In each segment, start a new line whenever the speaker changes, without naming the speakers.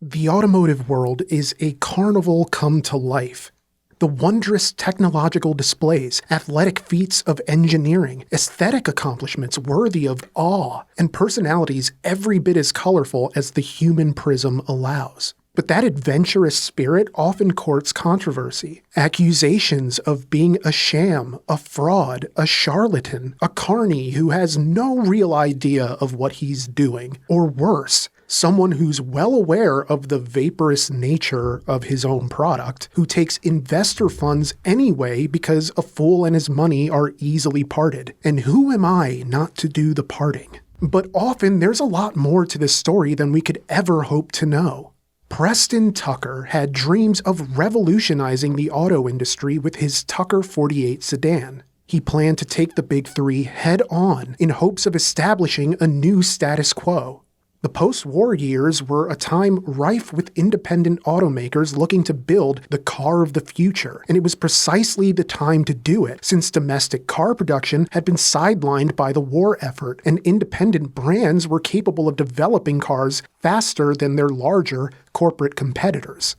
The automotive world is a carnival come to life. The wondrous technological displays, athletic feats of engineering, aesthetic accomplishments worthy of awe, and personalities every bit as colorful as the human prism allows. But that adventurous spirit often courts controversy. Accusations of being a sham, a fraud, a charlatan, a carny who has no real idea of what he's doing, or worse, someone who's well aware of the vaporous nature of his own product, who takes investor funds anyway because a fool and his money are easily parted. And who am I not to do the parting? But often there's a lot more to this story than we could ever hope to know. Preston Tucker had dreams of revolutionizing the auto industry with his Tucker 48 sedan. He planned to take the big three head on in hopes of establishing a new status quo. The post-war years were a time rife with independent automakers looking to build the car of the future, and it was precisely the time to do it, since domestic car production had been sidelined by the war effort, and independent brands were capable of developing cars faster than their larger corporate competitors.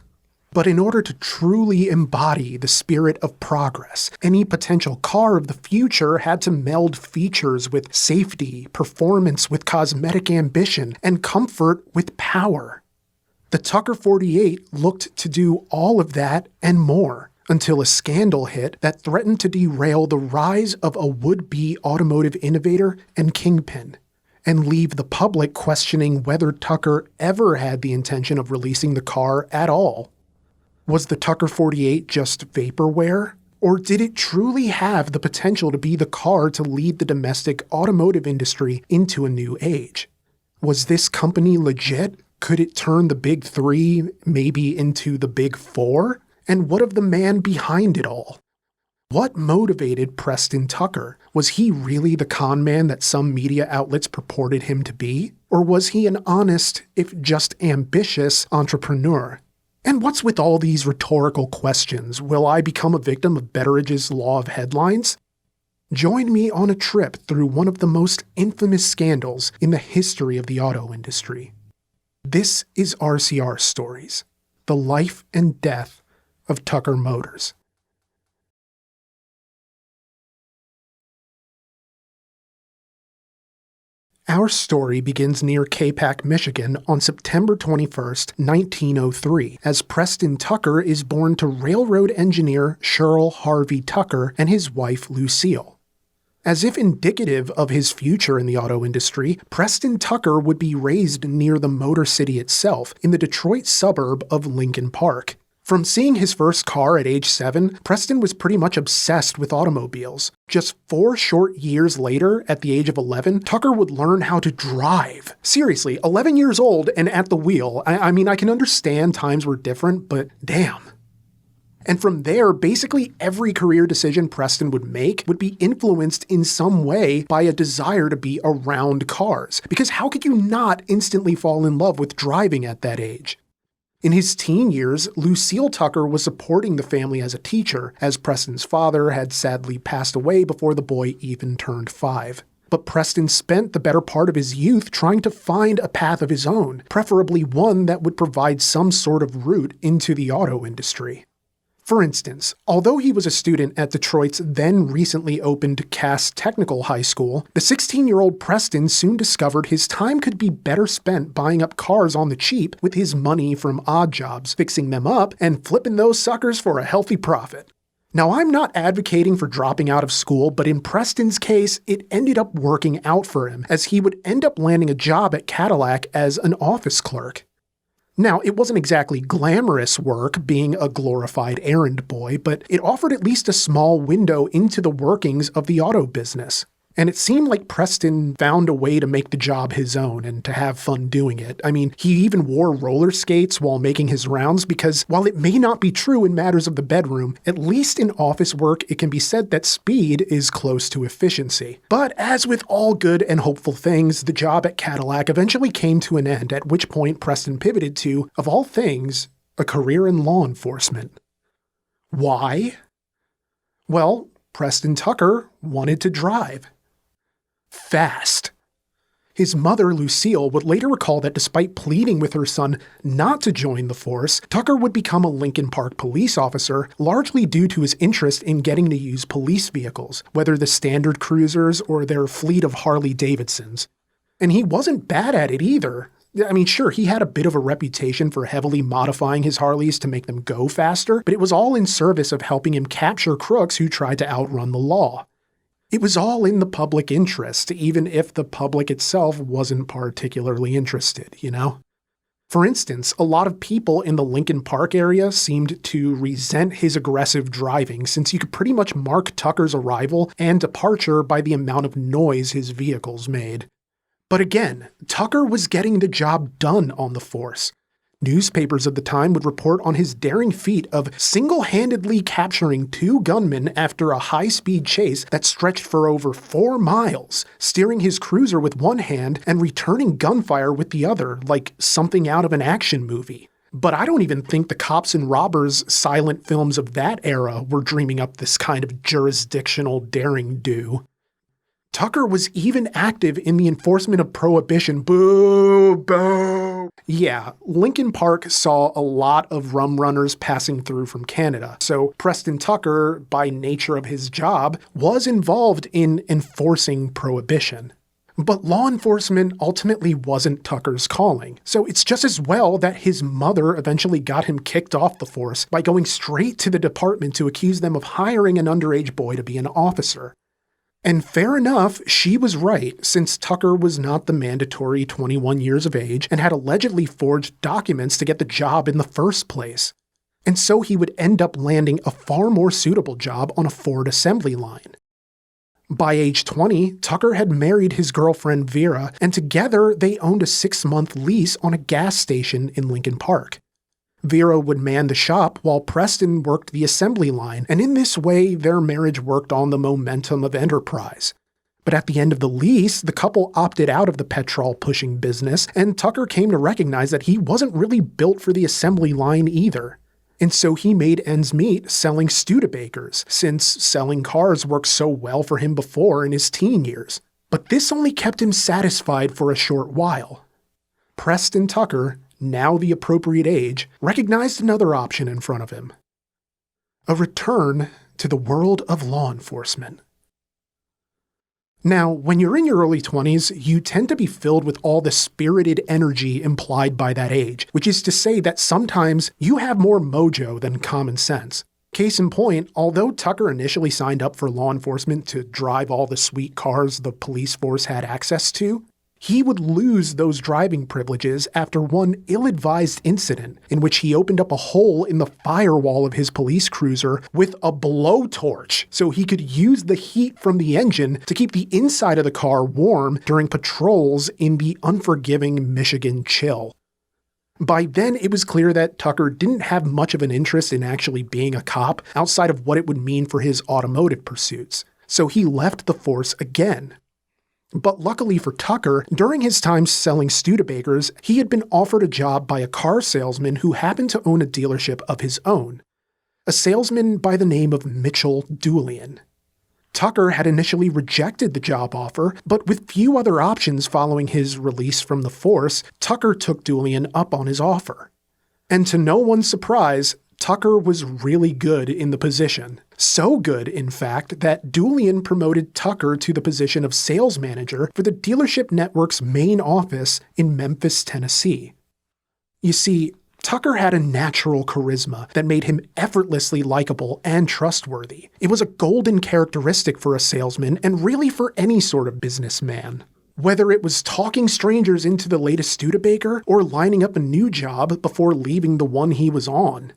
But in order to truly embody the spirit of progress, any potential car of the future had to meld features with safety, performance with cosmetic ambition, and comfort with power. The Tucker 48 looked to do all of that and more, until a scandal hit that threatened to derail the rise of a would-be automotive innovator and kingpin, and leave the public questioning whether Tucker ever had the intention of releasing the car at all. Was the Tucker 48 just vaporware? Or did it truly have the potential to be the car to lead the domestic automotive industry into a new age? Was this company legit? Could it turn the big three maybe into the big four? And what of the man behind it all? What motivated Preston Tucker? Was he really the con man that some media outlets purported him to be? Or was he an honest, if just ambitious, entrepreneur? And what's with all these rhetorical questions? Will I become a victim of Betteridge's law of headlines? Join me on a trip through one of the most infamous scandals in the history of the auto industry. This is RCR Stories, the life and death of Tucker Motors. Our story begins near Capac, Michigan on September 21st, 1903, as Preston Tucker is born to railroad engineer Sherrill Harvey Tucker and his wife Lucille. As if indicative of his future in the auto industry, Preston Tucker would be raised near the Motor City itself in the Detroit suburb of Lincoln Park. From seeing his first car at age 7, Preston was pretty much obsessed with automobiles. Just 4 short years later, at the age of 11, Tucker would learn how to drive. Seriously, 11 years old and at the wheel. I mean, I can understand times were different, but damn. And from there, basically every career decision Preston would make would be influenced in some way by a desire to be around cars. Because how could you not instantly fall in love with driving at that age? In his teen years, Lucille Tucker was supporting the family as a teacher, as Preston's father had sadly passed away before the boy even turned 5. But Preston spent the better part of his youth trying to find a path of his own, preferably one that would provide some sort of route into the auto industry. For instance, although he was a student at Detroit's then recently opened Cass Technical High School, the 16-year-old Preston soon discovered his time could be better spent buying up cars on the cheap with his money from odd jobs, fixing them up, and flipping those suckers for a healthy profit. Now, I'm not advocating for dropping out of school, but in Preston's case, it ended up working out for him, as he would end up landing a job at Cadillac as an office clerk. Now, it wasn't exactly glamorous work being a glorified errand boy, but it offered at least a small window into the workings of the auto business. And it seemed like Preston found a way to make the job his own and to have fun doing it. I mean, he even wore roller skates while making his rounds because while it may not be true in matters of the bedroom, at least in office work it can be said that speed is close to efficiency. But as with all good and hopeful things, the job at Cadillac eventually came to an end, at which point Preston pivoted to, of all things, a career in law enforcement. Why? Well, Preston Tucker wanted to drive. Fast. His mother, Lucille, would later recall that despite pleading with her son not to join the force, Tucker would become a Lincoln Park police officer, largely due to his interest in getting to use police vehicles, whether the standard cruisers or their fleet of Harley-Davidsons. And he wasn't bad at it either. I mean, sure, he had a bit of a reputation for heavily modifying his Harleys to make them go faster, but it was all in service of helping him capture crooks who tried to outrun the law. It was all in the public interest, even if the public itself wasn't particularly interested, you know? For instance, a lot of people in the Lincoln Park area seemed to resent his aggressive driving, since you could pretty much mark Tucker's arrival and departure by the amount of noise his vehicles made. But again, Tucker was getting the job done on the force. Newspapers of the time would report on his daring feat of single-handedly capturing 2 gunmen after a high-speed chase that stretched for over 4 miles, steering his cruiser with one hand and returning gunfire with the other, like something out of an action movie. But I don't even think the cops and robbers silent films of that era were dreaming up this kind of jurisdictional daring do. Tucker was even active in the enforcement of prohibition. Boo, boo. Yeah, Lincoln Park saw a lot of rum runners passing through from Canada, so Preston Tucker, by nature of his job, was involved in enforcing prohibition. But law enforcement ultimately wasn't Tucker's calling, so it's just as well that his mother eventually got him kicked off the force by going straight to the department to accuse them of hiring an underage boy to be an officer. And fair enough, she was right, since Tucker was not the mandatory 21 years of age and had allegedly forged documents to get the job in the first place. And so he would end up landing a far more suitable job on a Ford assembly line. By age 20, Tucker had married his girlfriend Vera, and together they owned a 6-month lease on a gas station in Lincoln Park. Vera would man the shop while Preston worked the assembly line, and in this way their marriage worked on the momentum of enterprise. But at the end of the lease, the couple opted out of the petrol-pushing business, and Tucker came to recognize that he wasn't really built for the assembly line either. And so he made ends meet selling Studebakers, since selling cars worked so well for him before in his teen years. But this only kept him satisfied for a short while. Preston Tucker, now the appropriate age, recognized another option in front of him. A return to the world of law enforcement. Now, when you're in your early 20s, you tend to be filled with all the spirited energy implied by that age, which is to say that sometimes you have more mojo than common sense. Case in point, although Tucker initially signed up for law enforcement to drive all the sweet cars the police force had access to, he would lose those driving privileges after one ill-advised incident in which he opened up a hole in the firewall of his police cruiser with a blowtorch so he could use the heat from the engine to keep the inside of the car warm during patrols in the unforgiving Michigan chill. By then, it was clear that Tucker didn't have much of an interest in actually being a cop outside of what it would mean for his automotive pursuits, so he left the force again. But luckily for Tucker, during his time selling Studebakers, he had been offered a job by a car salesman who happened to own a dealership of his own. A salesman by the name of Mitchell Dulian. Tucker had initially rejected the job offer, but with few other options following his release from the force, Tucker took Dulian up on his offer. And to no one's surprise, Tucker was really good in the position. So good, in fact, that Dulian promoted Tucker to the position of sales manager for the dealership network's main office in Memphis, Tennessee. You see, Tucker had a natural charisma that made him effortlessly likable and trustworthy. It was a golden characteristic for a salesman and really for any sort of businessman. Whether it was talking strangers into the latest Studebaker or lining up a new job before leaving the one he was on.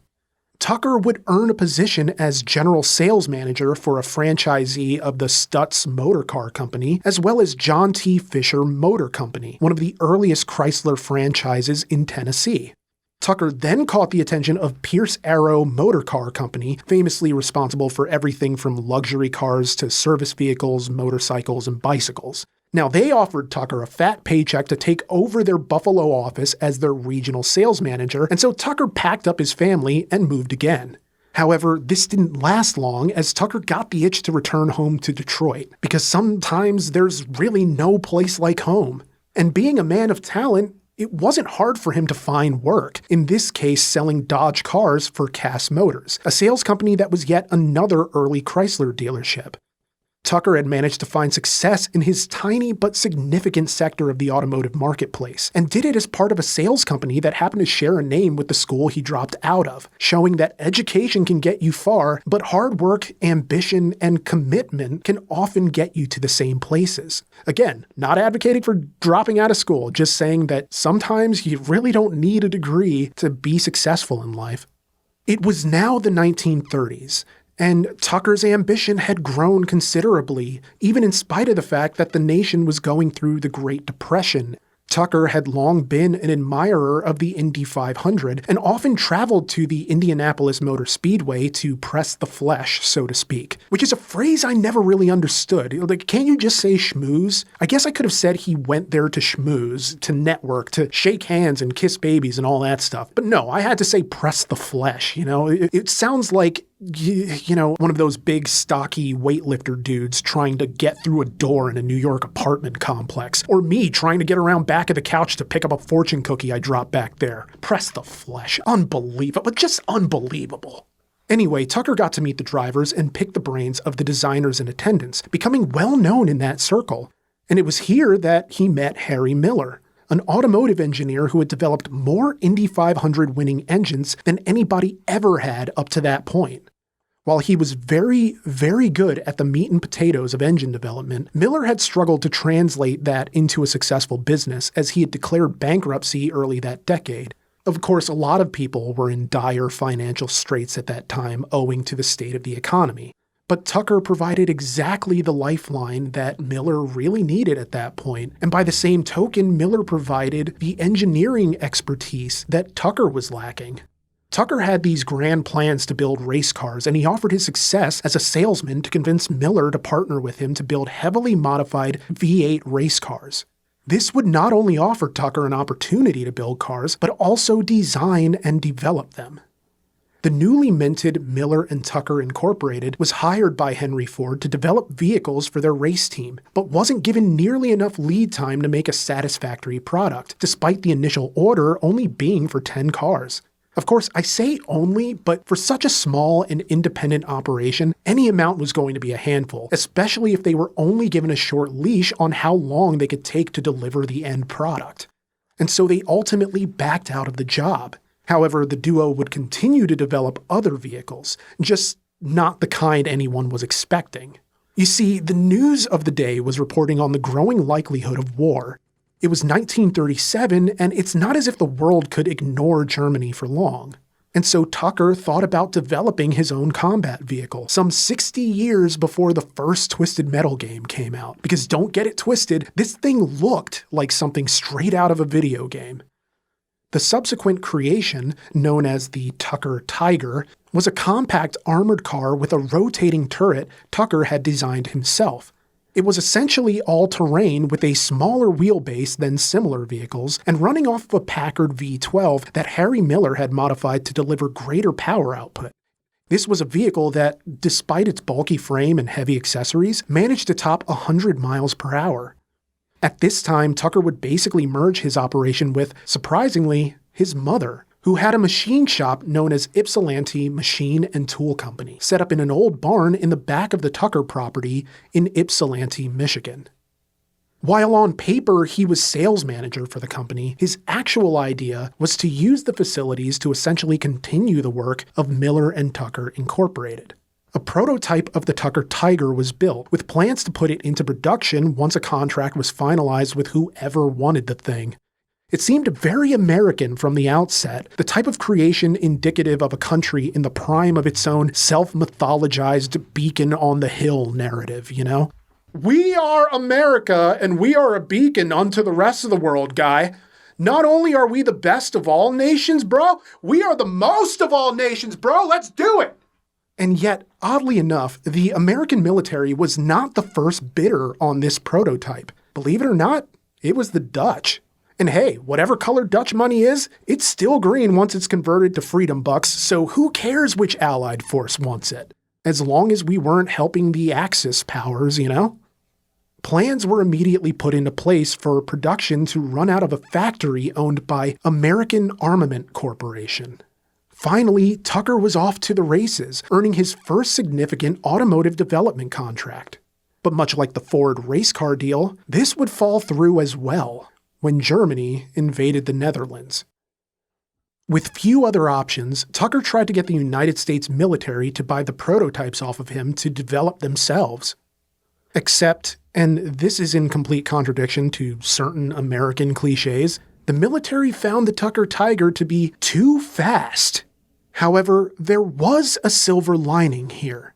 Tucker would earn a position as general sales manager for a franchisee of the Stutz Motor Car Company, as well as John T. Fisher Motor Company, one of the earliest Chrysler franchises in Tennessee. Tucker then caught the attention of Pierce Arrow Motor Car Company, famously responsible for everything from luxury cars to service vehicles, motorcycles, and bicycles. Now, they offered Tucker a fat paycheck to take over their Buffalo office as their regional sales manager, and so Tucker packed up his family and moved again. However, this didn't last long as Tucker got the itch to return home to Detroit, because sometimes there's really no place like home. And being a man of talent, it wasn't hard for him to find work, in this case selling Dodge cars for Cass Motors, a sales company that was yet another early Chrysler dealership. Tucker had managed to find success in his tiny but significant sector of the automotive marketplace, and did it as part of a sales company that happened to share a name with the school he dropped out of, showing that education can get you far, but hard work, ambition, and commitment can often get you to the same places. Again, not advocating for dropping out of school, just saying that sometimes you really don't need a degree to be successful in life. It was now the 1930s, and Tucker's ambition had grown considerably, even in spite of the fact that the nation was going through the Great Depression. Tucker had long been an admirer of the Indy 500 and often traveled to the Indianapolis Motor Speedway to press the flesh, so to speak, which is a phrase I never really understood. Like, can't you just say schmooze? I guess I could have said he went there to schmooze, to network, to shake hands and kiss babies and all that stuff. But no, I had to say press the flesh, It sounds like one of those big, stocky weightlifter dudes trying to get through a door in a New York apartment complex. Or me trying to get around back of the couch to pick up a fortune cookie I dropped back there. Press the flesh. Unbelievable. Just unbelievable. Anyway, Tucker got to meet the drivers and pick the brains of the designers in attendance, becoming well known in that circle. And it was here that he met Harry Miller, an automotive engineer who had developed more Indy 500 winning engines than anybody ever had up to that point. While he was very, very good at the meat and potatoes of engine development, Miller had struggled to translate that into a successful business, as he had declared bankruptcy early that decade. Of course, a lot of people were in dire financial straits at that time owing to the state of the economy. But Tucker provided exactly the lifeline that Miller really needed at that point, and by the same token, Miller provided the engineering expertise that Tucker was lacking. Tucker had these grand plans to build race cars, and he offered his success as a salesman to convince Miller to partner with him to build heavily modified V8 race cars. This would not only offer Tucker an opportunity to build cars, but also design and develop them. The newly minted Miller and Tucker Incorporated was hired by Henry Ford to develop vehicles for their race team, but wasn't given nearly enough lead time to make a satisfactory product, despite the initial order only being for 10 cars. Of course, I say only, but for such a small and independent operation, any amount was going to be a handful, especially if they were only given a short leash on how long they could take to deliver the end product. And so they ultimately backed out of the job. However, the duo would continue to develop other vehicles, just not the kind anyone was expecting. You see, the news of the day was reporting on the growing likelihood of war. It was 1937, and it's not as if the world could ignore Germany for long. And so Tucker thought about developing his own combat vehicle, some 60 years before the first Twisted Metal game came out. Because don't get it twisted, this thing looked like something straight out of a video game. The subsequent creation, known as the Tucker Tiger, was a compact armored car with a rotating turret Tucker had designed himself. It was essentially all-terrain with a smaller wheelbase than similar vehicles, and running off of a Packard V12 that Harry Miller had modified to deliver greater power output. This was a vehicle that, despite its bulky frame and heavy accessories, managed to top 100 miles per hour. At this time, Tucker would basically merge his operation with, surprisingly, his mother, who had a machine shop known as Ypsilanti Machine and Tool Company, set up in an old barn in the back of the Tucker property in Ypsilanti, Michigan. While on paper he was sales manager for the company, his actual idea was to use the facilities to essentially continue the work of Miller and Tucker Incorporated. A prototype of the Tucker Tiger was built, with plans to put it into production once a contract was finalized with whoever wanted the thing. It seemed very American from the outset, the type of creation indicative of a country in the prime of its own self-mythologized beacon on the hill narrative, We are America, and we are a beacon unto the rest of the world, guy. Not only are we the best of all nations, bro, we are the most of all nations, bro. Let's do it. And yet, oddly enough, the American military was not the first bidder on this prototype. Believe it or not, it was the Dutch. And hey, whatever color Dutch money is, it's still green once it's converted to freedom bucks, so who cares which allied force wants it? As long as we weren't helping the Axis powers, Plans were immediately put into place for production to run out of a factory owned by American Armament Corporation. Finally, Tucker was off to the races, earning his first significant automotive development contract. But much like the Ford race car deal, this would fall through as well when Germany invaded the Netherlands. With few other options, Tucker tried to get the United States military to buy the prototypes off of him to develop themselves. Except, and this is in complete contradiction to certain American cliches, the military found the Tucker Tiger to be too fast. However, there was a silver lining here.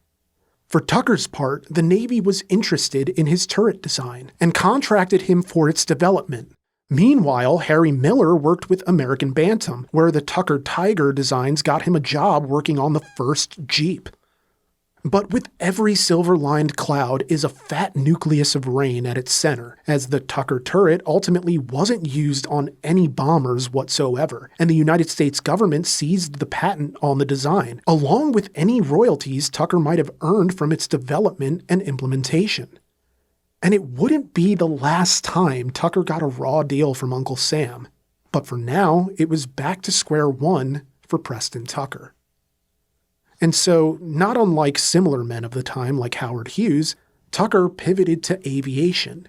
For Tucker's part, the Navy was interested in his turret design and contracted him for its development. Meanwhile, Harry Miller worked with American Bantam, where the Tucker Tiger designs got him a job working on the first Jeep. But with every silver-lined cloud is a fat nucleus of rain at its center, as the Tucker turret ultimately wasn't used on any bombers whatsoever, and the United States government seized the patent on the design, along with any royalties Tucker might have earned from its development and implementation. And it wouldn't be the last time Tucker got a raw deal from Uncle Sam, but for now, it was back to square one for Preston Tucker. And so, not unlike similar men of the time like Howard Hughes, Tucker pivoted to aviation.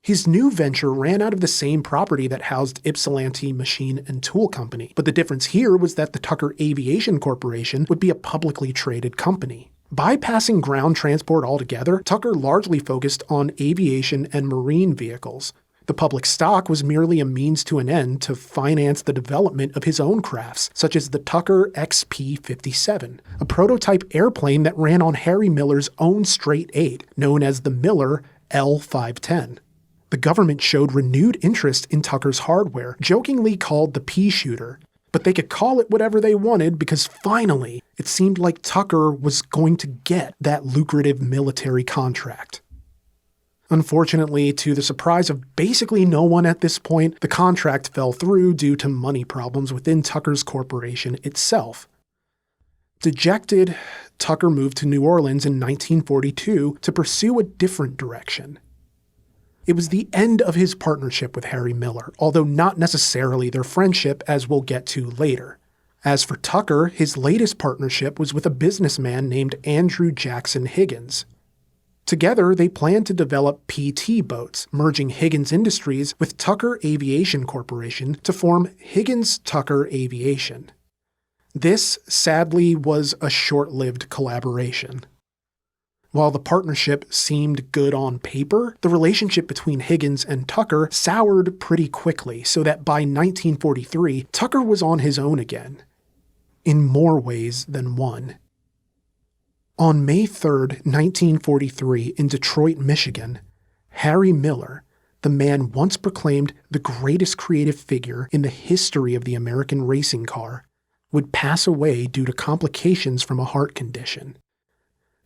His new venture ran out of the same property that housed Ypsilanti Machine and Tool Company, but the difference here was that the Tucker Aviation Corporation would be a publicly traded company. Bypassing ground transport altogether, Tucker largely focused on aviation and marine vehicles. The public stock was merely a means to an end to finance the development of his own crafts, such as the Tucker XP-57, a prototype airplane that ran on Harry Miller's own straight 8, known as the Miller L-510. The government showed renewed interest in Tucker's hardware, jokingly called the pea-shooter, but they could call it whatever they wanted because finally, it seemed like Tucker was going to get that lucrative military contract. Unfortunately, to the surprise of basically no one at this point, the contract fell through due to money problems within Tucker's corporation itself. Dejected, Tucker moved to New Orleans in 1942 to pursue a different direction. It was the end of his partnership with Harry Miller, although not necessarily their friendship, as we'll get to later. As for Tucker, his latest partnership was with a businessman named Andrew Jackson Higgins. Together, they planned to develop PT boats, merging Higgins Industries with Tucker Aviation Corporation to form Higgins Tucker Aviation. This, sadly, was a short-lived collaboration. While the partnership seemed good on paper, the relationship between Higgins and Tucker soured pretty quickly, so that by 1943, Tucker was on his own again. In more ways than one. On May 3, 1943, in Detroit, Michigan, Harry Miller, the man once proclaimed the greatest creative figure in the history of the American racing car, would pass away due to complications from a heart condition.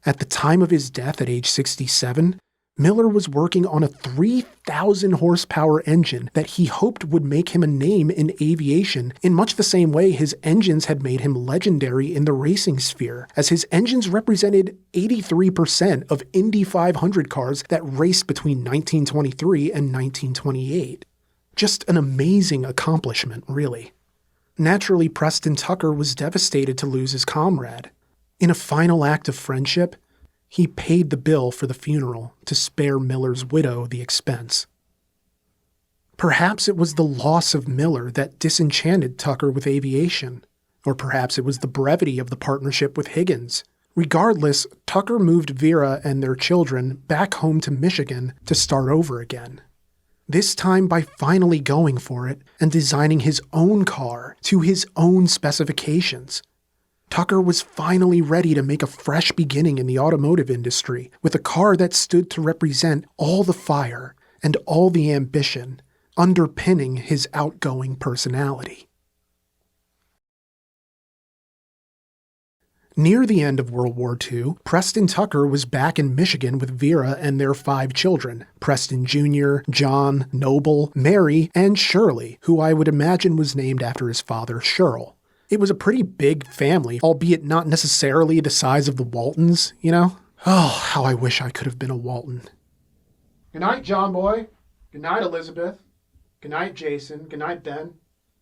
At the time of his death at age 67, Miller was working on a 3,000 horsepower engine that he hoped would make him a name in aviation in much the same way his engines had made him legendary in the racing sphere, as his engines represented 83% of Indy 500 cars that raced between 1923 and 1928. Just an amazing accomplishment, really. Naturally, Preston Tucker was devastated to lose his comrade. In a final act of friendship, he paid the bill for the funeral to spare Miller's widow the expense. Perhaps it was the loss of Miller that disenchanted Tucker with aviation, or perhaps it was the brevity of the partnership with Higgins. Regardless, Tucker moved Vera and their children back home to Michigan to start over again. This time by finally going for it and designing his own car to his own specifications. Tucker was finally ready to make a fresh beginning in the automotive industry with a car that stood to represent all the fire and all the ambition underpinning his outgoing personality. Near the end of World War II, Preston Tucker was back in Michigan with Vera and their 5 children, Preston Jr., John, Noble, Mary, and Shirley, who I would imagine was named after his father, Shirl. It was a pretty big family, albeit not necessarily the size of the Waltons, you know? Oh, how I wish I could have been a Walton. Good night, John Boy. Good night, Elizabeth. Good night, Jason. Good night, Ben.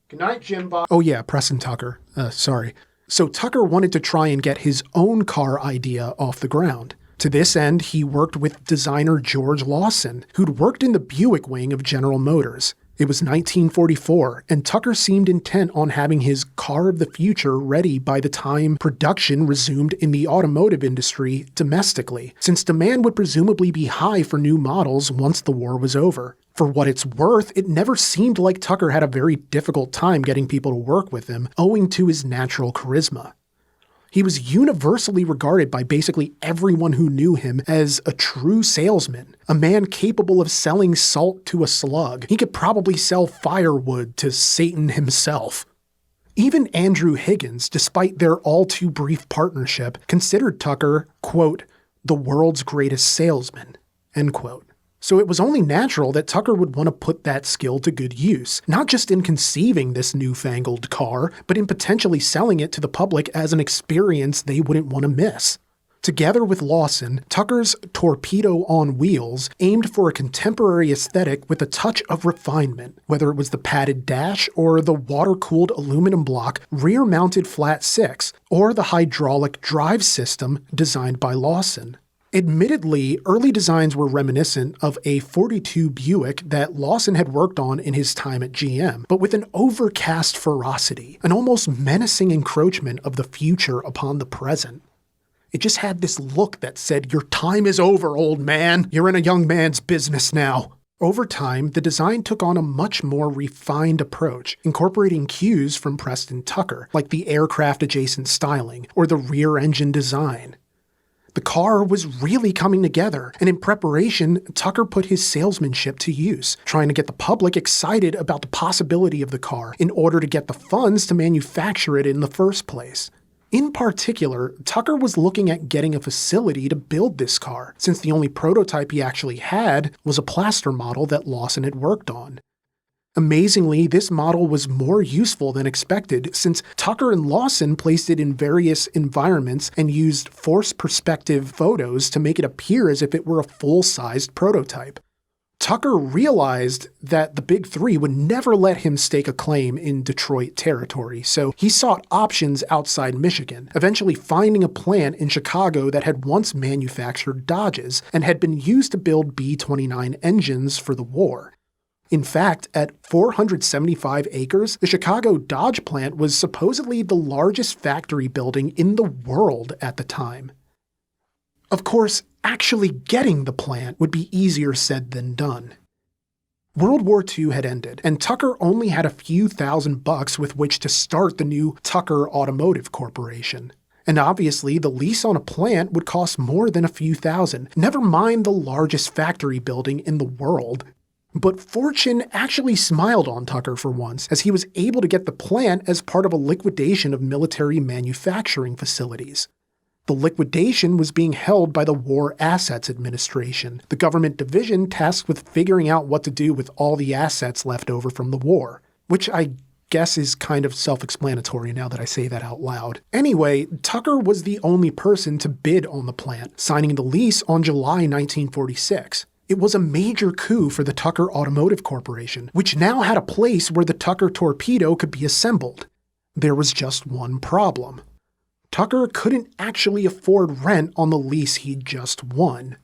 Good night, Jim Bob. Oh yeah, Preston Tucker. Sorry. So Tucker wanted to try and get his own car idea off the ground. To this end, he worked with designer George Lawson, who'd worked in the Buick wing of General Motors. It was 1944, and Tucker seemed intent on having his car of the future ready by the time production resumed in the automotive industry domestically, since demand would presumably be high for new models once the war was over. For what it's worth, it never seemed like Tucker had a very difficult time getting people to work with him, owing to his natural charisma. He was universally regarded by basically everyone who knew him as a true salesman, a man capable of selling salt to a slug. He could probably sell firewood to Satan himself. Even Andrew Higgins, despite their all-too-brief partnership, considered Tucker, quote, the world's greatest salesman, end quote. So it was only natural that Tucker would want to put that skill to good use, not just in conceiving this newfangled car, but in potentially selling it to the public as an experience they wouldn't want to miss. Together with Lawson, Tucker's Torpedo on wheels aimed for a contemporary aesthetic with a touch of refinement, whether it was the padded dash or the water-cooled aluminum block rear-mounted flat six, or the hydraulic drive system designed by Lawson. Admittedly, early designs were reminiscent of a 42 Buick that Lawson had worked on in his time at GM, but with an overcast ferocity, an almost menacing encroachment of the future upon the present. It just had this look that said, your time is over, old man. You're in a young man's business now. Over time, the design took on a much more refined approach, incorporating cues from Preston Tucker, like the aircraft-adjacent styling or the rear engine design. The car was really coming together, and in preparation, Tucker put his salesmanship to use, trying to get the public excited about the possibility of the car in order to get the funds to manufacture it in the first place. In particular, Tucker was looking at getting a facility to build this car, since the only prototype he actually had was a plaster model that Lawson had worked on. Amazingly, this model was more useful than expected, since Tucker and Lawson placed it in various environments and used forced perspective photos to make it appear as if it were a full-sized prototype. Tucker realized that the Big Three would never let him stake a claim in Detroit territory, so he sought options outside Michigan, eventually finding a plant in Chicago that had once manufactured Dodges and had been used to build B-29 engines for the war. In fact, at 475 acres, the Chicago Dodge plant was supposedly the largest factory building in the world at the time. Of course, actually getting the plant would be easier said than done. World War II had ended, and Tucker only had a few $1,000 with which to start the new Tucker Automotive Corporation. And obviously, the lease on a plant would cost more than a few thousand, never mind the largest factory building in the world. But fortune actually smiled on Tucker for once, as he was able to get the plant as part of a liquidation of military manufacturing facilities. The liquidation was being held by the War Assets Administration, the government division tasked with figuring out what to do with all the assets left over from the war, which I guess is kind of self-explanatory now that I say that out loud. Anyway, Tucker was the only person to bid on the plant, signing the lease on July 1946. It was a major coup for the Tucker Automotive Corporation, which now had a place where the Tucker Torpedo could be assembled. There was just one problem. Tucker couldn't actually afford rent on the lease he'd just won.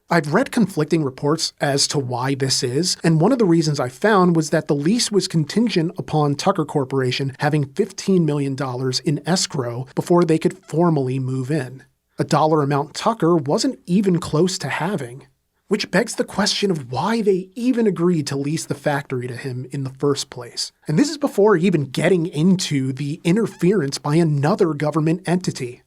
I've read conflicting reports as to why this is, and one of the reasons I found was that the lease was contingent upon Tucker Corporation having $15 million in escrow before they could formally move in. A dollar amount Tucker wasn't even close to having. Which begs the question of why they even agreed to lease the factory to him in the first place. And this is before even getting into the interference by another government entity.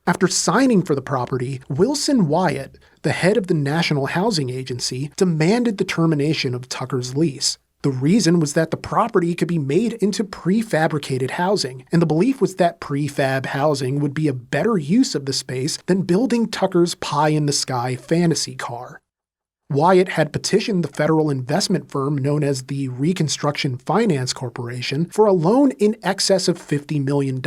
After signing for the property, Wilson Wyatt, the head of the National Housing Agency, demanded the termination of Tucker's lease. The reason was that the property could be made into prefabricated housing, and the belief was that prefab housing would be a better use of the space than building Tucker's pie-in-the-sky fantasy car. Wyatt had petitioned the federal investment firm known as the Reconstruction Finance Corporation for a loan in excess of $50 million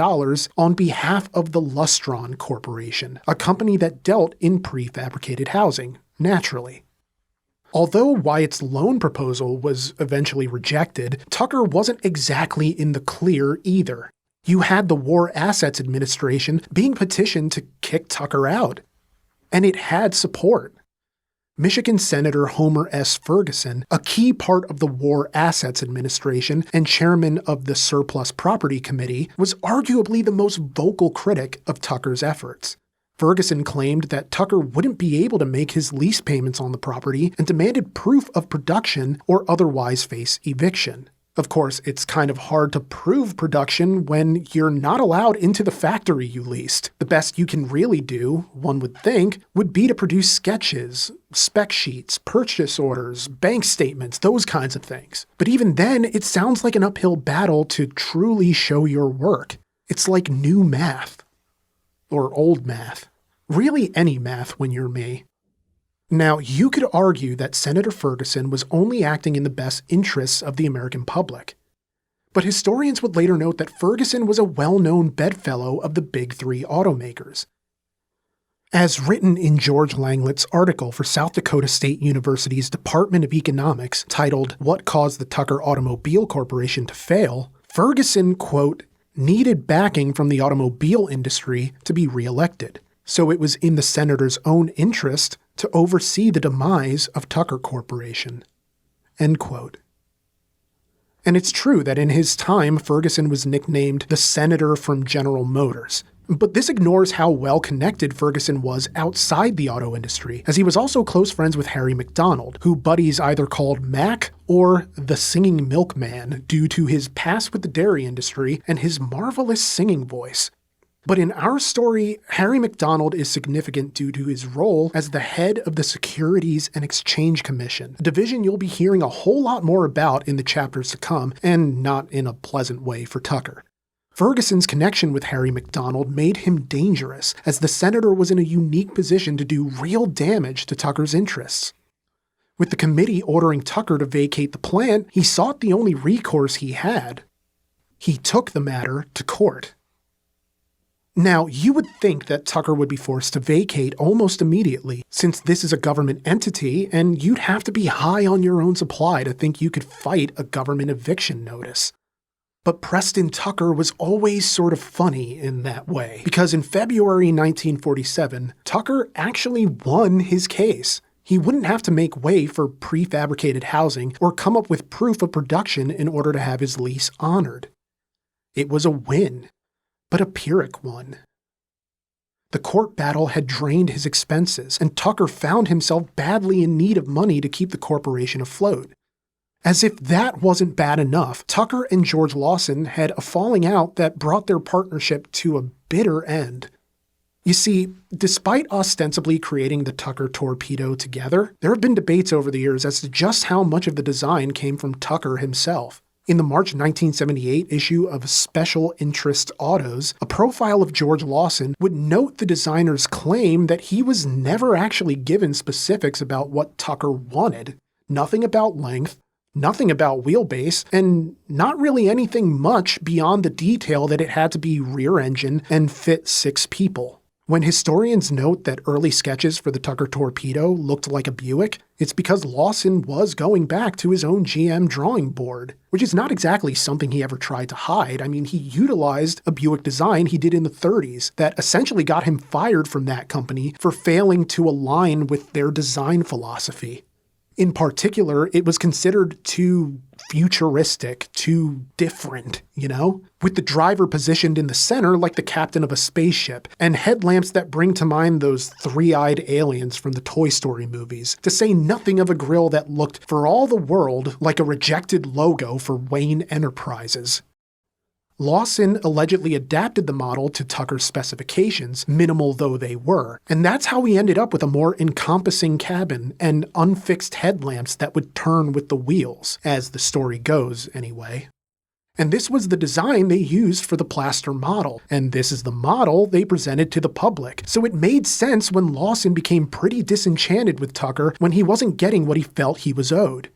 on behalf of the Lustron Corporation, a company that dealt in prefabricated housing, naturally. Although Wyatt's loan proposal was eventually rejected, Tucker wasn't exactly in the clear either. You had the War Assets Administration being petitioned to kick Tucker out. And it had support. Michigan Senator Homer S. Ferguson, a key part of the War Assets Administration and chairman of the Surplus Property Committee, was arguably the most vocal critic of Tucker's efforts. Ferguson claimed that Tucker wouldn't be able to make his lease payments on the property and demanded proof of production or otherwise face eviction. Of course, it's kind of hard to prove production when you're not allowed into the factory you leased. The best you can really do, one would think, would be to produce sketches, spec sheets, purchase orders, bank statements, those kinds of things. But even then, it sounds like an uphill battle to truly show your work. It's like new math. Or old math. Really any math when you're me. Now, you could argue that Senator Ferguson was only acting in the best interests of the American public. But historians would later note that Ferguson was a well-known bedfellow of the big three automakers. As written in George Langlet's article for South Dakota State University's Department of Economics titled "What Caused the Tucker Automobile Corporation to Fail," Ferguson, quote, needed backing from the automobile industry to be reelected. So it was in the senator's own interest to oversee the demise of Tucker Corporation. End quote. And it's true that in his time, Ferguson was nicknamed the Senator from General Motors. But this ignores how well connected Ferguson was outside the auto industry, as he was also close friends with Harry McDonald, who buddies either called Mac or the Singing Milkman due to his past with the dairy industry and his marvelous singing voice. But in our story, Harry McDonald is significant due to his role as the head of the Securities and Exchange Commission, a division you'll be hearing a whole lot more about in the chapters to come, and not in a pleasant way for Tucker. Ferguson's connection with Harry McDonald made him dangerous, as the senator was in a unique position to do real damage to Tucker's interests. With the committee ordering Tucker to vacate the plant, he sought the only recourse he had. He took the matter to court. Now, you would think that Tucker would be forced to vacate almost immediately, since this is a government entity, and you'd have to be high on your own supply to think you could fight a government eviction notice. But Preston Tucker was always sort of funny in that way, because in February 1947, Tucker actually won his case. He wouldn't have to make way for prefabricated housing or come up with proof of production in order to have his lease honored. It was a win. But a Pyrrhic one. The court battle had drained his expenses, and Tucker found himself badly in need of money to keep the corporation afloat. As if that wasn't bad enough, Tucker and George Lawson had a falling out that brought their partnership to a bitter end. You see, despite ostensibly creating the Tucker Torpedo together, there have been debates over the years as to just how much of the design came from Tucker himself. In the March 1978 issue of Special Interest Autos, a profile of George Lawson would note the designer's claim that he was never actually given specifics about what Tucker wanted. Nothing about length, nothing about wheelbase, and not really anything much beyond the detail that it had to be rear engine and fit 6 people. When historians note that early sketches for the Tucker Torpedo looked like a Buick, it's because Lawson was going back to his own GM drawing board, which is not exactly something he ever tried to hide. I mean, he utilized a Buick design he did in the 30s that essentially got him fired from that company for failing to align with their design philosophy. In particular, it was considered too futuristic, too different, with the driver positioned in the center like the captain of a spaceship, and headlamps that bring to mind those three-eyed aliens from the Toy Story movies, to say nothing of a grille that looked, for all the world, like a rejected logo for Wayne Enterprises. Lawson allegedly adapted the model to Tucker's specifications, minimal though they were, and that's how we ended up with a more encompassing cabin and unfixed headlamps that would turn with the wheels, as the story goes anyway. And this was the design they used for the plaster model, and this is the model they presented to the public, so it made sense when Lawson became pretty disenchanted with Tucker when he wasn't getting what he felt he was owed.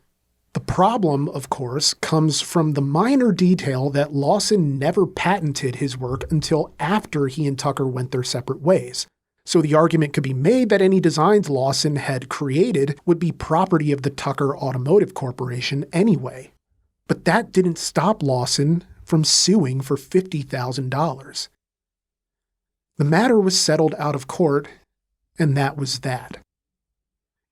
The problem, of course, comes from the minor detail that Lawson never patented his work until after he and Tucker went their separate ways. So the argument could be made that any designs Lawson had created would be property of the Tucker Automotive Corporation anyway. But that didn't stop Lawson from suing for $50,000. The matter was settled out of court, and that was that.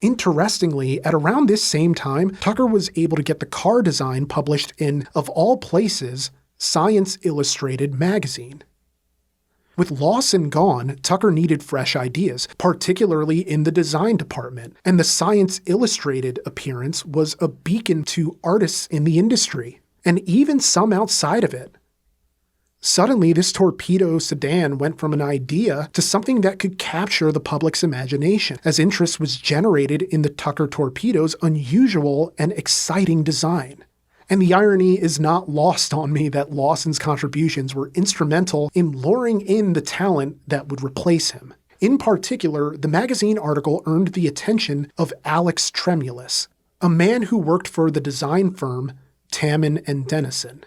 Interestingly, at around this same time, Tucker was able to get the car design published in, of all places, Science Illustrated magazine. With Lawson gone, Tucker needed fresh ideas, particularly in the design department, and the Science Illustrated appearance was a beacon to artists in the industry, and even some outside of it. Suddenly, this Torpedo sedan went from an idea to something that could capture the public's imagination, as interest was generated in the Tucker Torpedo's unusual and exciting design. And the irony is not lost on me that Lawson's contributions were instrumental in luring in the talent that would replace him. In particular, the magazine article earned the attention of Alex Tremulous, a man who worked for the design firm Tamman and Dennison.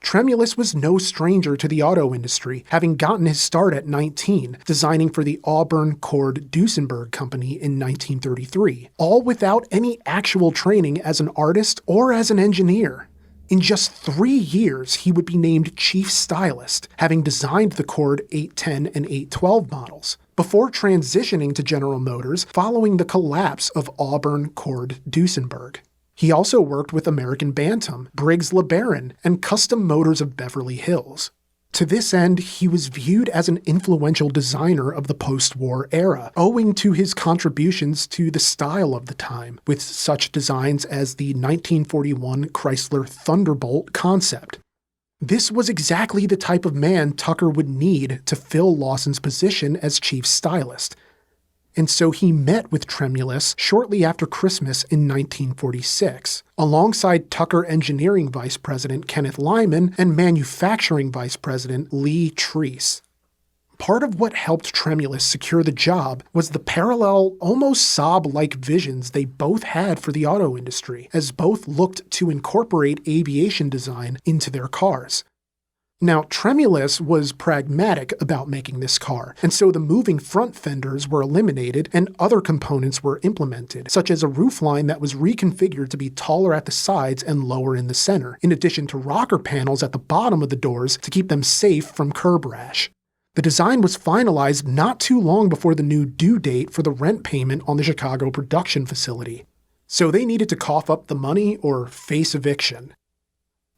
Tremulous was no stranger to the auto industry, having gotten his start at 19, designing for the Auburn Cord Duesenberg Company in 1933, all without any actual training as an artist or as an engineer. In just 3 years, he would be named chief stylist, having designed the Cord 810 and 812 models, before transitioning to General Motors following the collapse of Auburn Cord Duesenberg. He also worked with American Bantam, Briggs LeBaron, and Custom Motors of Beverly Hills. To this end, he was viewed as an influential designer of the post-war era, owing to his contributions to the style of the time, with such designs as the 1941 Chrysler Thunderbolt concept. This was exactly the type of man Tucker would need to fill Lawson's position as chief stylist. And so he met with Tremulous shortly after Christmas in 1946, alongside Tucker Engineering Vice President Kenneth Lyman and Manufacturing Vice President Lee Treese. Part of what helped Tremulous secure the job was the parallel, almost Saab-like visions they both had for the auto industry, as both looked to incorporate aviation design into their cars. Now, Tremulous was pragmatic about making this car, and so the moving front fenders were eliminated and other components were implemented, such as a roofline that was reconfigured to be taller at the sides and lower in the center, in addition to rocker panels at the bottom of the doors to keep them safe from curb rash. The design was finalized not too long before the new due date for the rent payment on the Chicago production facility, so they needed to cough up the money or face eviction.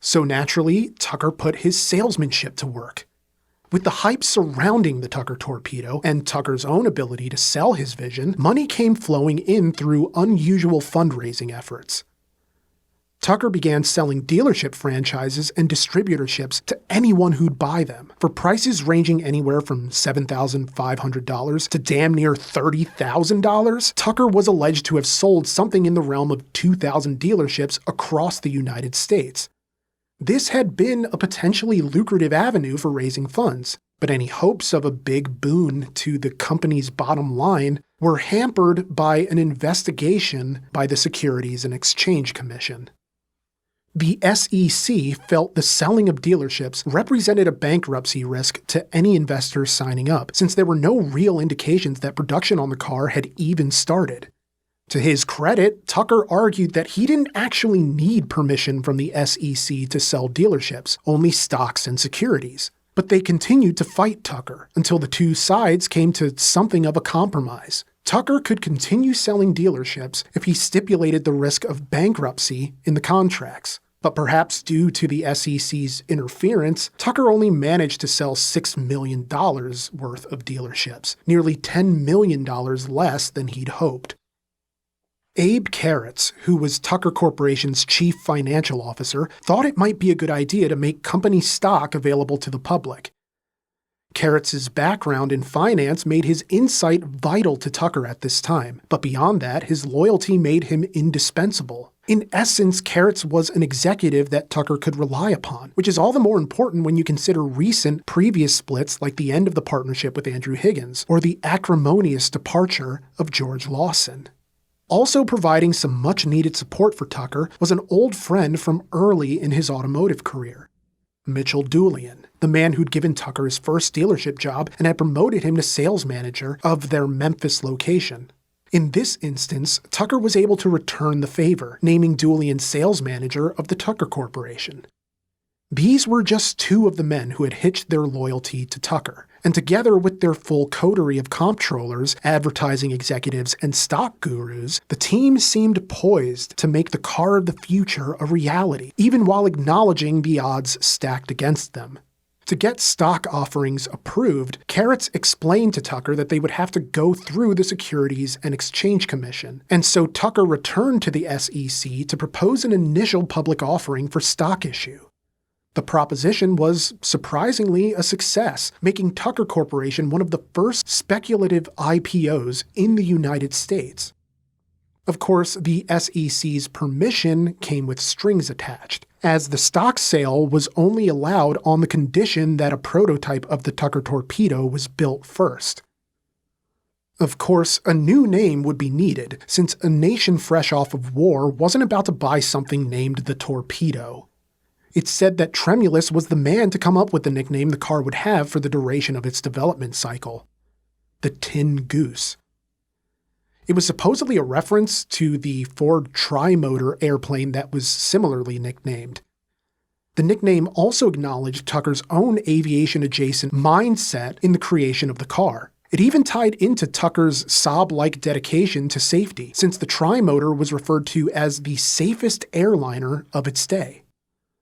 So naturally, Tucker put his salesmanship to work. With the hype surrounding the Tucker Torpedo and Tucker's own ability to sell his vision, money came flowing in through unusual fundraising efforts. Tucker began selling dealership franchises and distributorships to anyone who'd buy them, for prices ranging anywhere from $7,500 to damn near $30,000. Tucker was alleged to have sold something in the realm of 2,000 dealerships across the United States. This had been a potentially lucrative avenue for raising funds, but any hopes of a big boon to the company's bottom line were hampered by an investigation by the Securities and Exchange Commission. The SEC felt the selling of dealerships represented a bankruptcy risk to any investors signing up, since there were no real indications that production on the car had even started. To his credit, Tucker argued that he didn't actually need permission from the SEC to sell dealerships, only stocks and securities. But they continued to fight Tucker until the two sides came to something of a compromise. Tucker could continue selling dealerships if he stipulated the risk of bankruptcy in the contracts. But perhaps due to the SEC's interference, Tucker only managed to sell $6 million worth of dealerships, nearly $10 million less than he'd hoped. Abe Carrots, who was Tucker Corporation's chief financial officer, thought it might be a good idea to make company stock available to the public. Carrots' background in finance made his insight vital to Tucker at this time, but beyond that, his loyalty made him indispensable. In essence, Carrots was an executive that Tucker could rely upon, which is all the more important when you consider recent previous splits like the end of the partnership with Andrew Higgins, or the acrimonious departure of George Lawson. Also providing some much-needed support for Tucker was an old friend from early in his automotive career. Mitchell Doolian, the man who'd given Tucker his first dealership job and had promoted him to sales manager of their Memphis location. In this instance, Tucker was able to return the favor, naming Doolian sales manager of the Tucker Corporation. These were just two of the men who had hitched their loyalty to Tucker, and together with their full coterie of comptrollers, advertising executives, and stock gurus, the team seemed poised to make the car of the future a reality, even while acknowledging the odds stacked against them. To get stock offerings approved, Carrots explained to Tucker that they would have to go through the Securities and Exchange Commission, and so Tucker returned to the SEC to propose an initial public offering for stock issue. The proposition was surprisingly a success, making Tucker Corporation one of the first speculative IPOs in the United States. Of course, the SEC's permission came with strings attached, as the stock sale was only allowed on the condition that a prototype of the Tucker Torpedo was built first. Of course, a new name would be needed, since a nation fresh off of war wasn't about to buy something named the Torpedo. It's said that Tremulous was the man to come up with the nickname the car would have for the duration of its development cycle: the Tin Goose. It was supposedly a reference to the Ford Tri-Motor airplane that was similarly nicknamed. The nickname also acknowledged Tucker's own aviation-adjacent mindset in the creation of the car. It even tied into Tucker's Saab-like dedication to safety, since the Tri-Motor was referred to as the safest airliner of its day.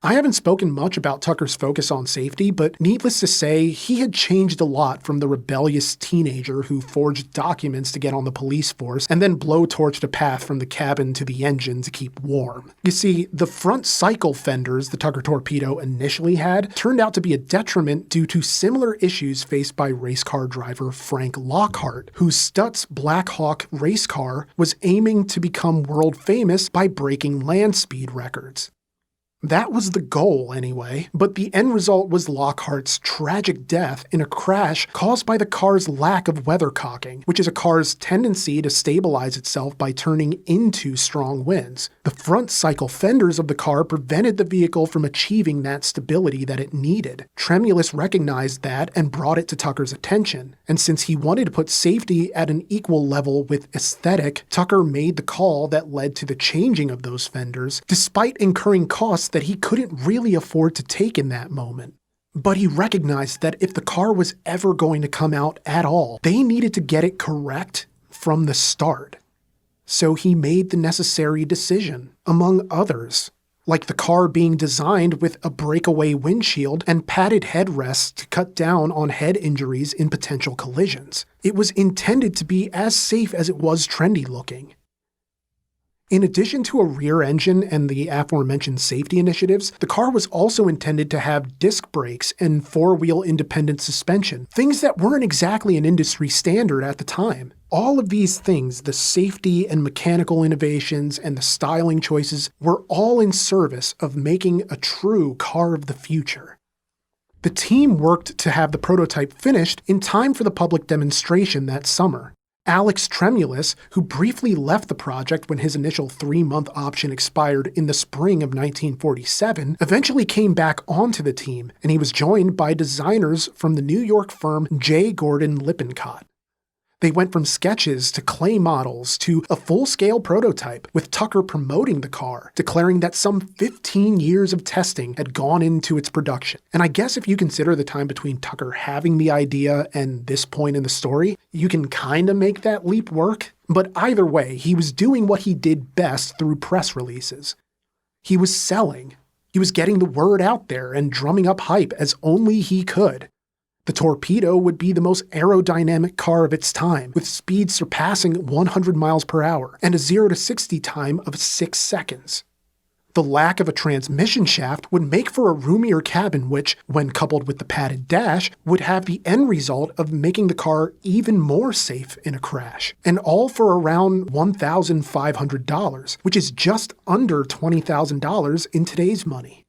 I haven't spoken much about Tucker's focus on safety, but needless to say, he had changed a lot from the rebellious teenager who forged documents to get on the police force and then blowtorched a path from the cabin to the engine to keep warm. You see, the front cycle fenders the Tucker Torpedo initially had turned out to be a detriment due to similar issues faced by race car driver Frank Lockhart, whose Stutz Black Hawk race car was aiming to become world famous by breaking land speed records. That was the goal, anyway, but the end result was Lockhart's tragic death in a crash caused by the car's lack of weathercocking, which is a car's tendency to stabilize itself by turning into strong winds. The front cycle fenders of the car prevented the vehicle from achieving that stability that it needed. Tremulous recognized that and brought it to Tucker's attention, and since he wanted to put safety at an equal level with aesthetic, Tucker made the call that led to the changing of those fenders, despite incurring costs that he couldn't really afford to take in that moment. But he recognized that if the car was ever going to come out at all, they needed to get it correct from the start. So he made the necessary decision, among others, like the car being designed with a breakaway windshield and padded headrests to cut down on head injuries in potential collisions. It was intended to be as safe as it was trendy looking. In addition to a rear engine and the aforementioned safety initiatives, the car was also intended to have disc brakes and four-wheel independent suspension, things that weren't exactly an industry standard at the time. All of these things, the safety and mechanical innovations and the styling choices, were all in service of making a true car of the future. The team worked to have the prototype finished in time for the public demonstration that summer. Alex Tremulous, who briefly left the project when his initial 3-month option expired in the spring of 1947, eventually came back onto the team, and he was joined by designers from the New York firm J. Gordon Lippincott. They went from sketches to clay models to a full-scale prototype, with Tucker promoting the car, declaring that some 15 years of testing had gone into its production. And I guess if you consider the time between Tucker having the idea and this point in the story, you can kinda make that leap work. But either way, he was doing what he did best through press releases. He was selling. He was getting the word out there and drumming up hype as only he could. The Torpedo would be the most aerodynamic car of its time, with speeds surpassing 100 miles per hour and a 0 to 60 time of 6 seconds. The lack of a transmission shaft would make for a roomier cabin which, when coupled with the padded dash, would have the end result of making the car even more safe in a crash, and all for around $1,500, which is just under $20,000 in today's money.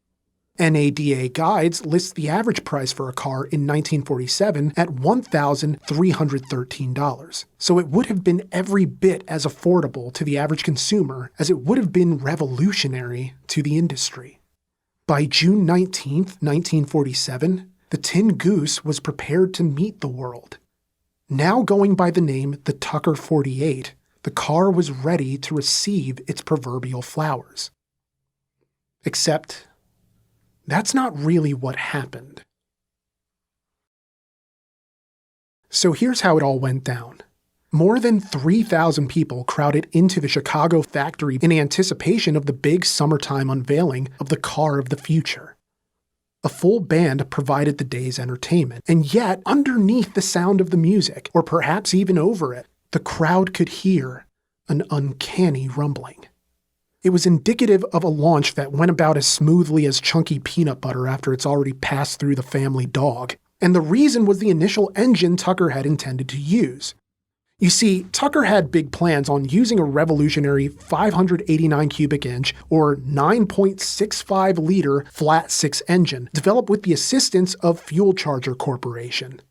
NADA Guides lists the average price for a car in 1947 at $1,313, so it would have been every bit as affordable to the average consumer as it would have been revolutionary to the industry. By June 19, 1947, the tin Goose was prepared to meet the world. Now going by the name the Tucker 48, the car was ready to receive its proverbial flowers. Except, that's not really what happened. So here's how it all went down. More than 3,000 people crowded into the Chicago factory in anticipation of the big summertime unveiling of the car of the future. A full band provided the day's entertainment, and yet underneath the sound of the music, or perhaps even over it, the crowd could hear an uncanny rumbling. It was indicative of a launch that went about as smoothly as chunky peanut butter after it's already passed through the family dog, and the reason was the initial engine Tucker had intended to use. You see, Tucker had big plans on using a revolutionary 589 cubic inch or 9.65 liter flat six engine developed with the assistance of Fuel Charger Corporation.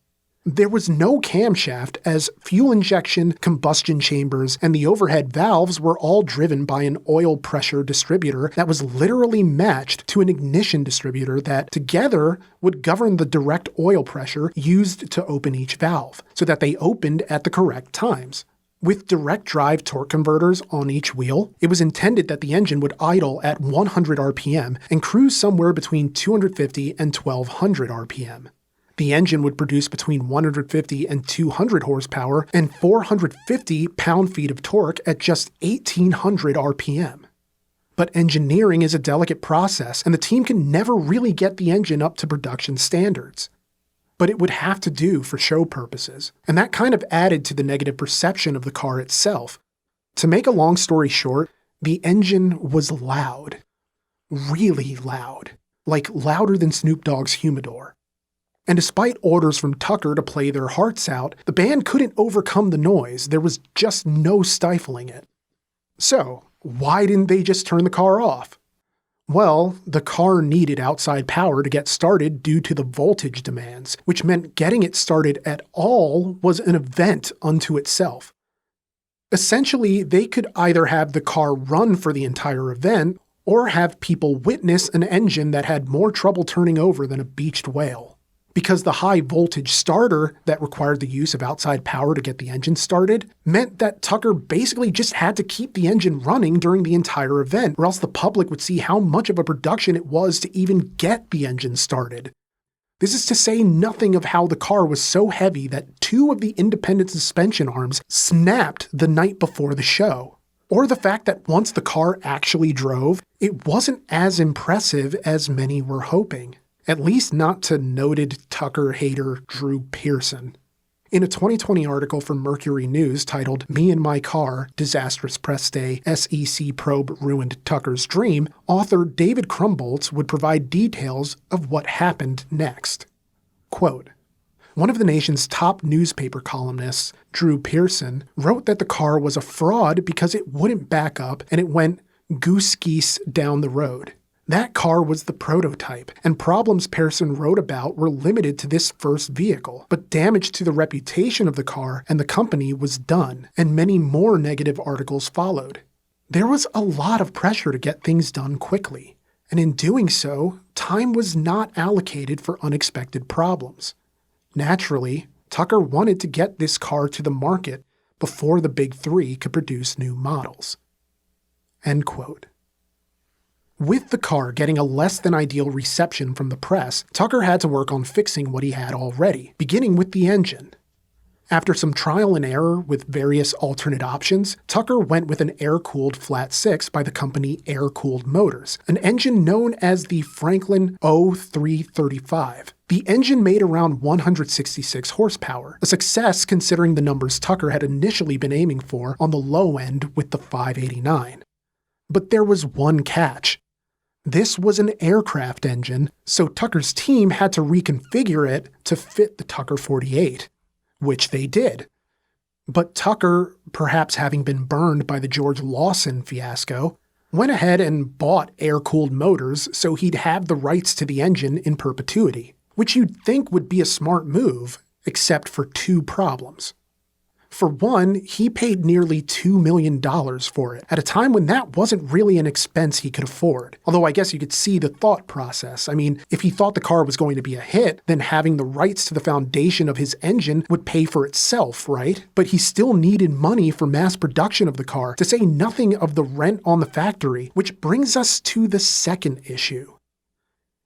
There was no camshaft as fuel injection, combustion chambers, and the overhead valves were all driven by an oil pressure distributor that was literally matched to an ignition distributor that together would govern the direct oil pressure used to open each valve, so that they opened at the correct times. With direct drive torque converters on each wheel, it was intended that the engine would idle at 100 RPM and cruise somewhere between 250 and 1200 RPM. The engine would produce between 150 and 200 horsepower and 450 pound-feet of torque at just 1800 RPM. But engineering is a delicate process, and the team can never really get the engine up to production standards. But it would have to do for show purposes, and that kind of added to the negative perception of the car itself. To make a long story short, the engine was loud. Really loud. Like louder than Snoop Dogg's humidor. And despite orders from Tucker to play their hearts out, the band couldn't overcome the noise. There was just no stifling it. So, why didn't they just turn the car off? Well, the car needed outside power to get started due to the voltage demands, which meant getting it started at all was an event unto itself. Essentially, they could either have the car run for the entire event, or have people witness an engine that had more trouble turning over than a beached whale. Because the high voltage starter that required the use of outside power to get the engine started meant that Tucker basically just had to keep the engine running during the entire event, or else the public would see how much of a production it was to even get the engine started. This is to say nothing of how the car was so heavy that 2 of the independent suspension arms snapped the night before the show. Or the fact that once the car actually drove, it wasn't as impressive as many were hoping. At least not to noted Tucker hater Drew Pearson. In a 2020 article from Mercury News titled "Me and My Car, Disastrous Press Day, SEC Probe Ruined Tucker's Dream," author David Krumboltz would provide details of what happened next. Quote, one of the nation's top newspaper columnists, Drew Pearson, wrote that the car was a fraud because it wouldn't back up and it went goose geese down the road. That car was the prototype, and problems Pearson wrote about were limited to this first vehicle, but damage to the reputation of the car and the company was done, and many more negative articles followed. There was a lot of pressure to get things done quickly, and in doing so, time was not allocated for unexpected problems. Naturally, Tucker wanted to get this car to the market before the Big Three could produce new models. End quote. With the car getting a less than ideal reception from the press, Tucker had to work on fixing what he had already, beginning with the engine. After some trial and error with various alternate options, Tucker went with an air-cooled flat six by the company Air-Cooled Motors, an engine known as the Franklin 0335. The engine made around 166 horsepower, a success considering the numbers Tucker had initially been aiming for on the low end with the 589. But there was one catch. This was an aircraft engine, so Tucker's team had to reconfigure it to fit the Tucker 48, which they did. But Tucker, perhaps having been burned by the George Lawson fiasco, went ahead and bought air-cooled motors so he'd have the rights to the engine in perpetuity, which you'd think would be a smart move, except for 2 problems. For one, he paid nearly $2 million for it, at a time when that wasn't really an expense he could afford. Although I guess you could see the thought process. I mean, if he thought the car was going to be a hit, then having the rights to the foundation of his engine would pay for itself, right? But he still needed money for mass production of the car, to say nothing of the rent on the factory, which brings us to the second issue.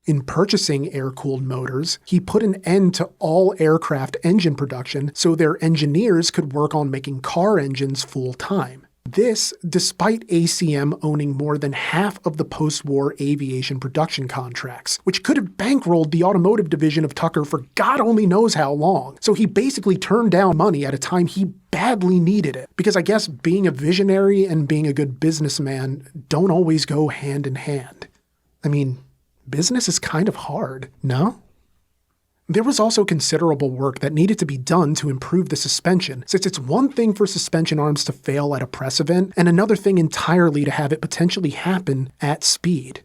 In purchasing air-cooled motors, he put an end to all aircraft engine production so their engineers could work on making car engines full-time. This, despite ACM owning more than half of the post-war aviation production contracts, which could have bankrolled the automotive division of Tucker for God only knows how long. So he basically turned down money at a time he badly needed it. Because I guess being a visionary and being a good businessman don't always go hand in hand. I mean, business is kind of hard, no? There was also considerable work that needed to be done to improve the suspension, since it's one thing for suspension arms to fail at a press event, and another thing entirely to have it potentially happen at speed.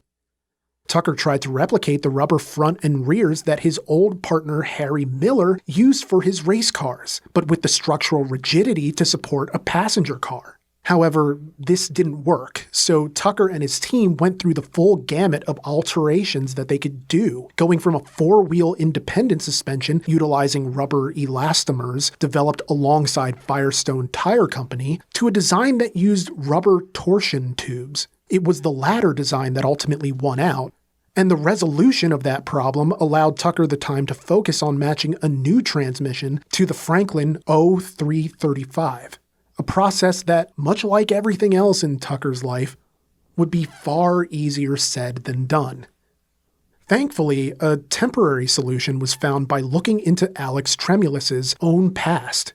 Tucker tried to replicate the rubber front and rears that his old partner Harry Miller used for his race cars, but with the structural rigidity to support a passenger car. However, this didn't work, so Tucker and his team went through the full gamut of alterations that they could do, going from a four-wheel independent suspension utilizing rubber elastomers developed alongside Firestone Tire Company to a design that used rubber torsion tubes. It was the latter design that ultimately won out, and the resolution of that problem allowed Tucker the time to focus on matching a new transmission to the Franklin 0335. A process that, much like everything else in Tucker's life, would be far easier said than done. Thankfully, a temporary solution was found by looking into Alex Tremulus's own past.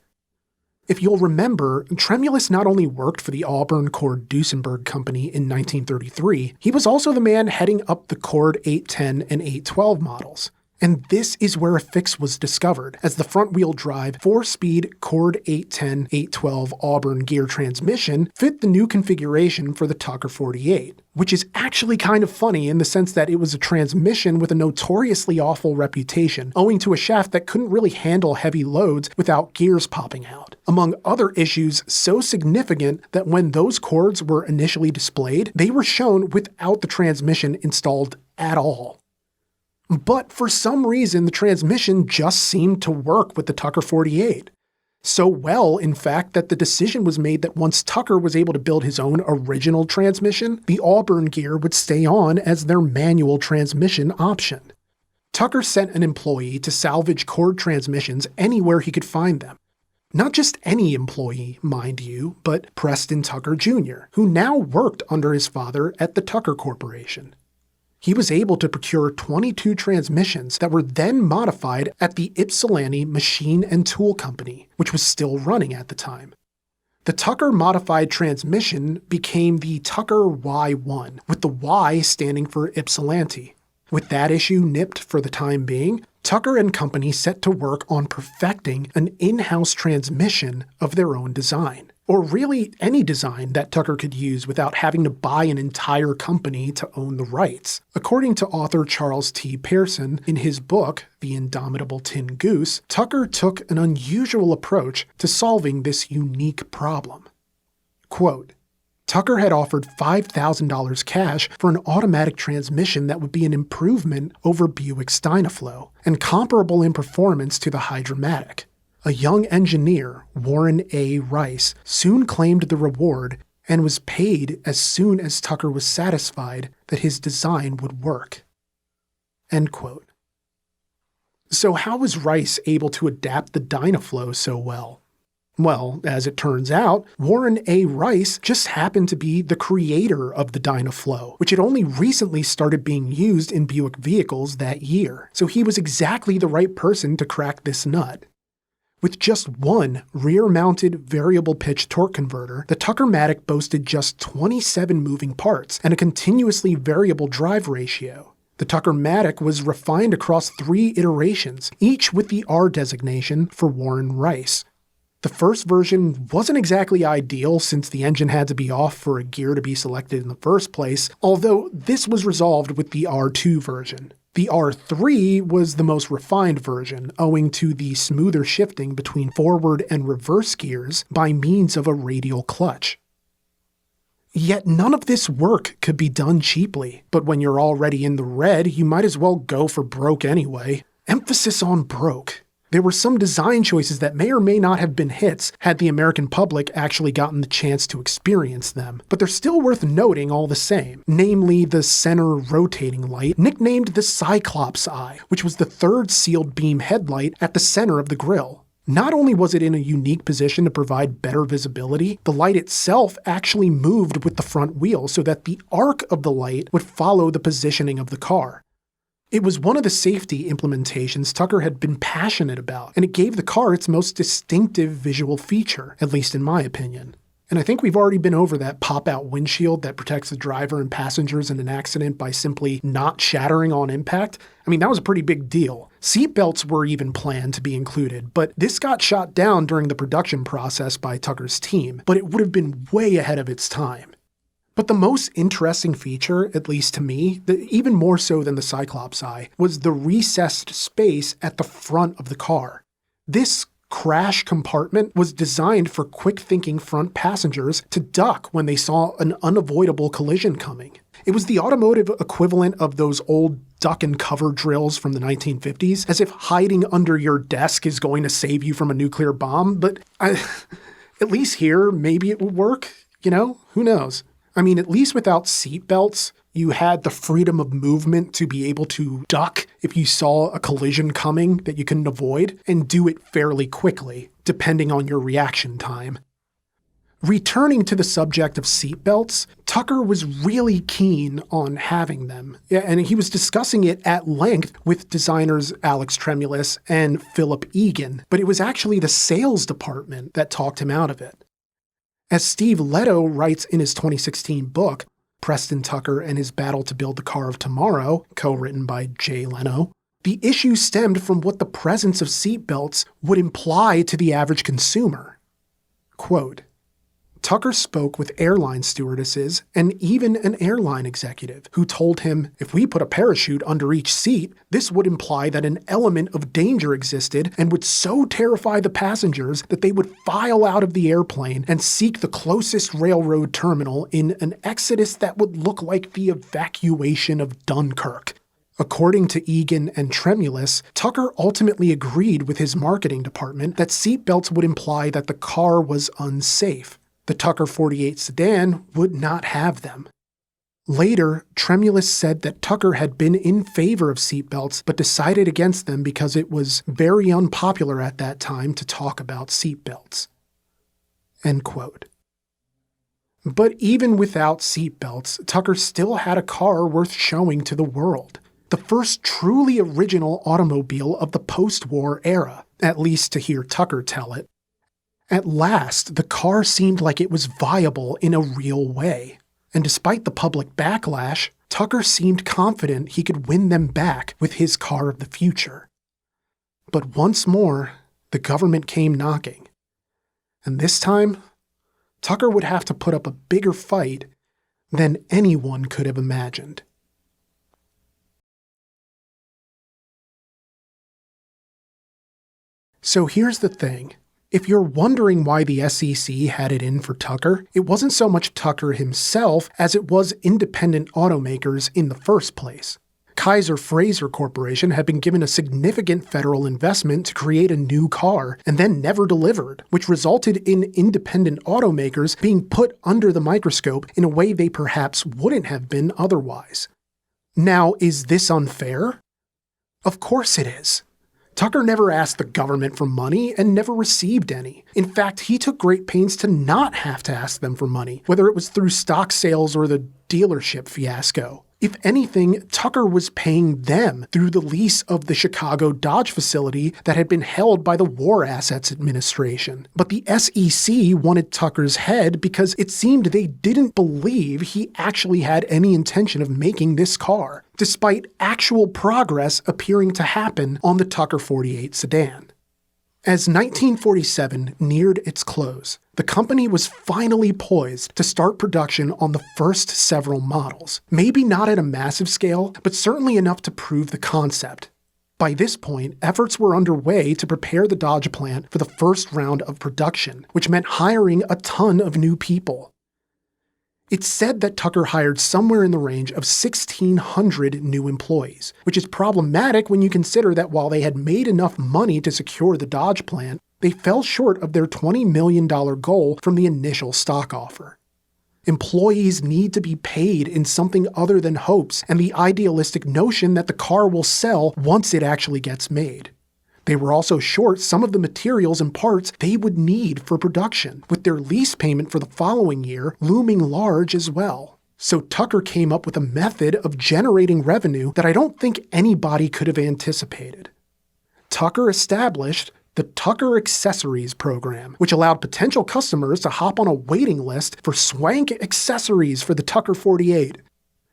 If you'll remember, Tremulus not only worked for the Auburn Cord Duesenberg Company in 1933, he was also the man heading up the Cord 810 and 812 models. And this is where a fix was discovered, as the front-wheel drive, 4-speed Cord 810-812 Auburn gear transmission fit the new configuration for the Tucker 48, which is actually kind of funny in the sense that it was a transmission with a notoriously awful reputation, owing to a shaft that couldn't really handle heavy loads without gears popping out, among other issues so significant that when those cords were initially displayed, they were shown without the transmission installed at all. But for some reason, the transmission just seemed to work with the Tucker 48. So well, in fact, that the decision was made that once Tucker was able to build his own original transmission, the Auburn gear would stay on as their manual transmission option. Tucker sent an employee to salvage cord transmissions anywhere he could find them. Not just any employee, mind you, but Preston Tucker Jr., who now worked under his father at the Tucker Corporation. He was able to procure 22 transmissions that were then modified at the Ypsilanti Machine and Tool Company, which was still running at the time. The Tucker modified transmission became the Tucker Y1, with the Y standing for Ypsilanti. With that issue nipped for the time being, Tucker and Company set to work on perfecting an in-house transmission of their own design. Or really any design that Tucker could use without having to buy an entire company to own the rights. According to author Charles T. Pearson, in his book, The Indomitable Tin Goose, Tucker took an unusual approach to solving this unique problem. Quote, Tucker had offered $5,000 cash for an automatic transmission that would be an improvement over Buick's Dynaflow, and comparable in performance to the Hydra-Matic. A young engineer, Warren A. Rice, soon claimed the reward and was paid as soon as Tucker was satisfied that his design would work. End quote. So how was Rice able to adapt the Dynaflow so well? Well, as it turns out, Warren A. Rice just happened to be the creator of the Dynaflow, which had only recently started being used in Buick vehicles that year. So he was exactly the right person to crack this nut. With just one rear-mounted variable pitch torque converter, the Tucker-Matic boasted just 27 moving parts and a continuously variable drive ratio. The Tucker-Matic was refined across 3 iterations, each with the R designation for Warren Rice. The first version wasn't exactly ideal since the engine had to be off for a gear to be selected in the first place, although this was resolved with the R2 version. The R3 was the most refined version, owing to the smoother shifting between forward and reverse gears by means of a radial clutch. Yet none of this work could be done cheaply, but when you're already in the red, you might as well go for broke anyway. Emphasis on broke. There were some design choices that may or may not have been hits had the American public actually gotten the chance to experience them, but they're still worth noting all the same, namely the center rotating light, nicknamed the Cyclops Eye, which was the third sealed beam headlight at the center of the grille. Not only was it in a unique position to provide better visibility, the light itself actually moved with the front wheel so that the arc of the light would follow the positioning of the car. It was one of the safety implementations Tucker had been passionate about, and it gave the car its most distinctive visual feature, at least in my opinion. And I think we've already been over that pop-out windshield that protects the driver and passengers in an accident by simply not shattering on impact. I mean, that was a pretty big deal. Seatbelts were even planned to be included, but this got shot down during the production process by Tucker's team, but it would have been way ahead of its time. But the most interesting feature, at least to me, even more so than the Cyclops Eye, was the recessed space at the front of the car. This crash compartment was designed for quick-thinking front passengers to duck when they saw an unavoidable collision coming. It was the automotive equivalent of those old duck and cover drills from the 1950s, as if hiding under your desk is going to save you from a nuclear bomb, but at least here, maybe it would work, who knows? I mean, at least without seatbelts, you had the freedom of movement to be able to duck if you saw a collision coming that you couldn't avoid, and do it fairly quickly, depending on your reaction time. Returning to the subject of seatbelts, Tucker was really keen on having them, and he was discussing it at length with designers Alex Tremulous and Philip Egan, but it was actually the sales department that talked him out of it. As Steve Leto writes in his 2016 book, Preston Tucker and His Battle to Build the Car of Tomorrow, co-written by Jay Leno, the issue stemmed from what the presence of seatbelts would imply to the average consumer. Quote, Tucker spoke with airline stewardesses and even an airline executive who told him if we put a parachute under each seat, this would imply that an element of danger existed and would so terrify the passengers that they would file out of the airplane and seek the closest railroad terminal in an exodus that would look like the evacuation of Dunkirk. According to Egan and Tremulous, Tucker ultimately agreed with his marketing department that seatbelts would imply that the car was unsafe. The Tucker 48 sedan would not have them. Later, Tremulous said that Tucker had been in favor of seatbelts but decided against them because it was very unpopular at that time to talk about seatbelts. End quote. But even without seatbelts, Tucker still had a car worth showing to the world. The first truly original automobile of the post-war era, at least to hear Tucker tell it. At last, the car seemed like it was viable in a real way. And despite the public backlash, Tucker seemed confident he could win them back with his car of the future. But once more, the government came knocking. And this time, Tucker would have to put up a bigger fight than anyone could have imagined. So here's the thing. If you're wondering why the SEC had it in for Tucker, it wasn't so much Tucker himself as it was independent automakers in the first place. Kaiser Fraser Corporation had been given a significant federal investment to create a new car and then never delivered, which resulted in independent automakers being put under the microscope in a way they perhaps wouldn't have been otherwise. Now, is this unfair? Of course it is. Tucker never asked the government for money and never received any. In fact, he took great pains to not have to ask them for money, whether it was through stock sales or the dealership fiasco. If anything, Tucker was paying them through the lease of the Chicago Dodge facility that had been held by the War Assets Administration. But the SEC wanted Tucker's head because it seemed they didn't believe he actually had any intention of making this car, despite actual progress appearing to happen on the Tucker 48 sedan. As 1947 neared its close, the company was finally poised to start production on the first several models. Maybe not at a massive scale, but certainly enough to prove the concept. By this point, efforts were underway to prepare the Dodge plant for the first round of production, which meant hiring a ton of new people. It's said that Tucker hired somewhere in the range of 1,600 new employees, which is problematic when you consider that while they had made enough money to secure the Dodge plant, they fell short of their $20 million goal from the initial stock offer. Employees need to be paid in something other than hopes and the idealistic notion that the car will sell once it actually gets made. They were also short some of the materials and parts they would need for production, with their lease payment for the following year looming large as well. So Tucker came up with a method of generating revenue that I don't think anybody could have anticipated. Tucker established the Tucker Accessories program, which allowed potential customers to hop on a waiting list for swank accessories for the Tucker 48.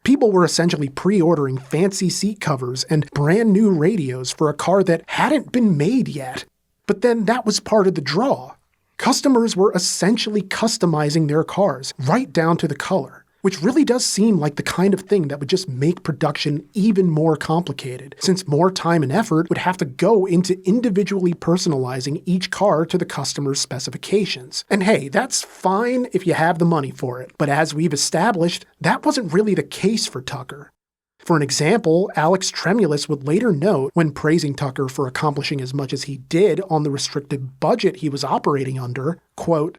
People were essentially pre-ordering fancy seat covers and brand new radios for a car that hadn't been made yet. But then that was part of the draw. Customers were essentially customizing their cars, right down to the color, which really does seem like the kind of thing that would just make production even more complicated, since more time and effort would have to go into individually personalizing each car to the customer's specifications. And hey, that's fine if you have the money for it, but as we've established, that wasn't really the case for Tucker. For an example, Alex Tremulous would later note, when praising Tucker for accomplishing as much as he did on the restricted budget he was operating under, quote,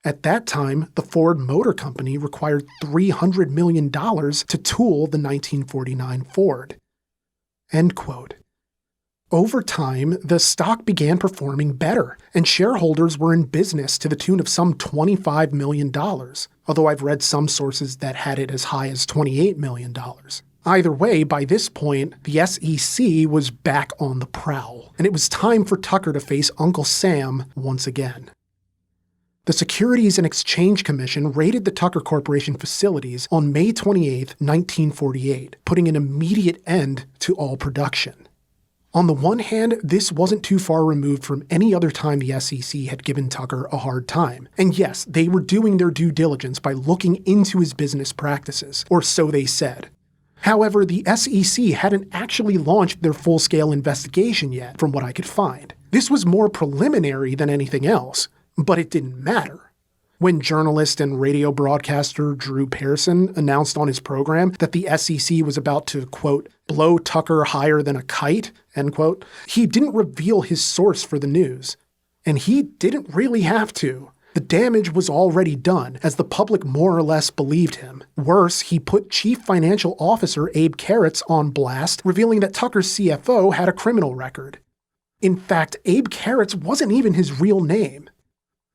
"At that time, the Ford Motor Company required $300 million to tool the 1949 Ford." End quote. Over time, the stock began performing better, and shareholders were in business to the tune of some $25 million, although I've read some sources that had it as high as $28 million. Either way, by this point, the SEC was back on the prowl, and it was time for Tucker to face Uncle Sam once again. The Securities and Exchange Commission raided the Tucker Corporation facilities on May 28, 1948, putting an immediate end to all production. On the one hand, this wasn't too far removed from any other time the SEC had given Tucker a hard time. And yes, they were doing their due diligence by looking into his business practices, or so they said. However, the SEC hadn't actually launched their full-scale investigation yet, from what I could find. This was more preliminary than anything else. But it didn't matter. When journalist and radio broadcaster Drew Pearson announced on his program that the SEC was about to, quote, "blow Tucker higher than a kite," end quote, he didn't reveal his source for the news. And he didn't really have to. The damage was already done, as the public more or less believed him. Worse, he put Chief Financial Officer Abe Carrots on blast, revealing that Tucker's CFO had a criminal record. In fact, Abe Carrots wasn't even his real name.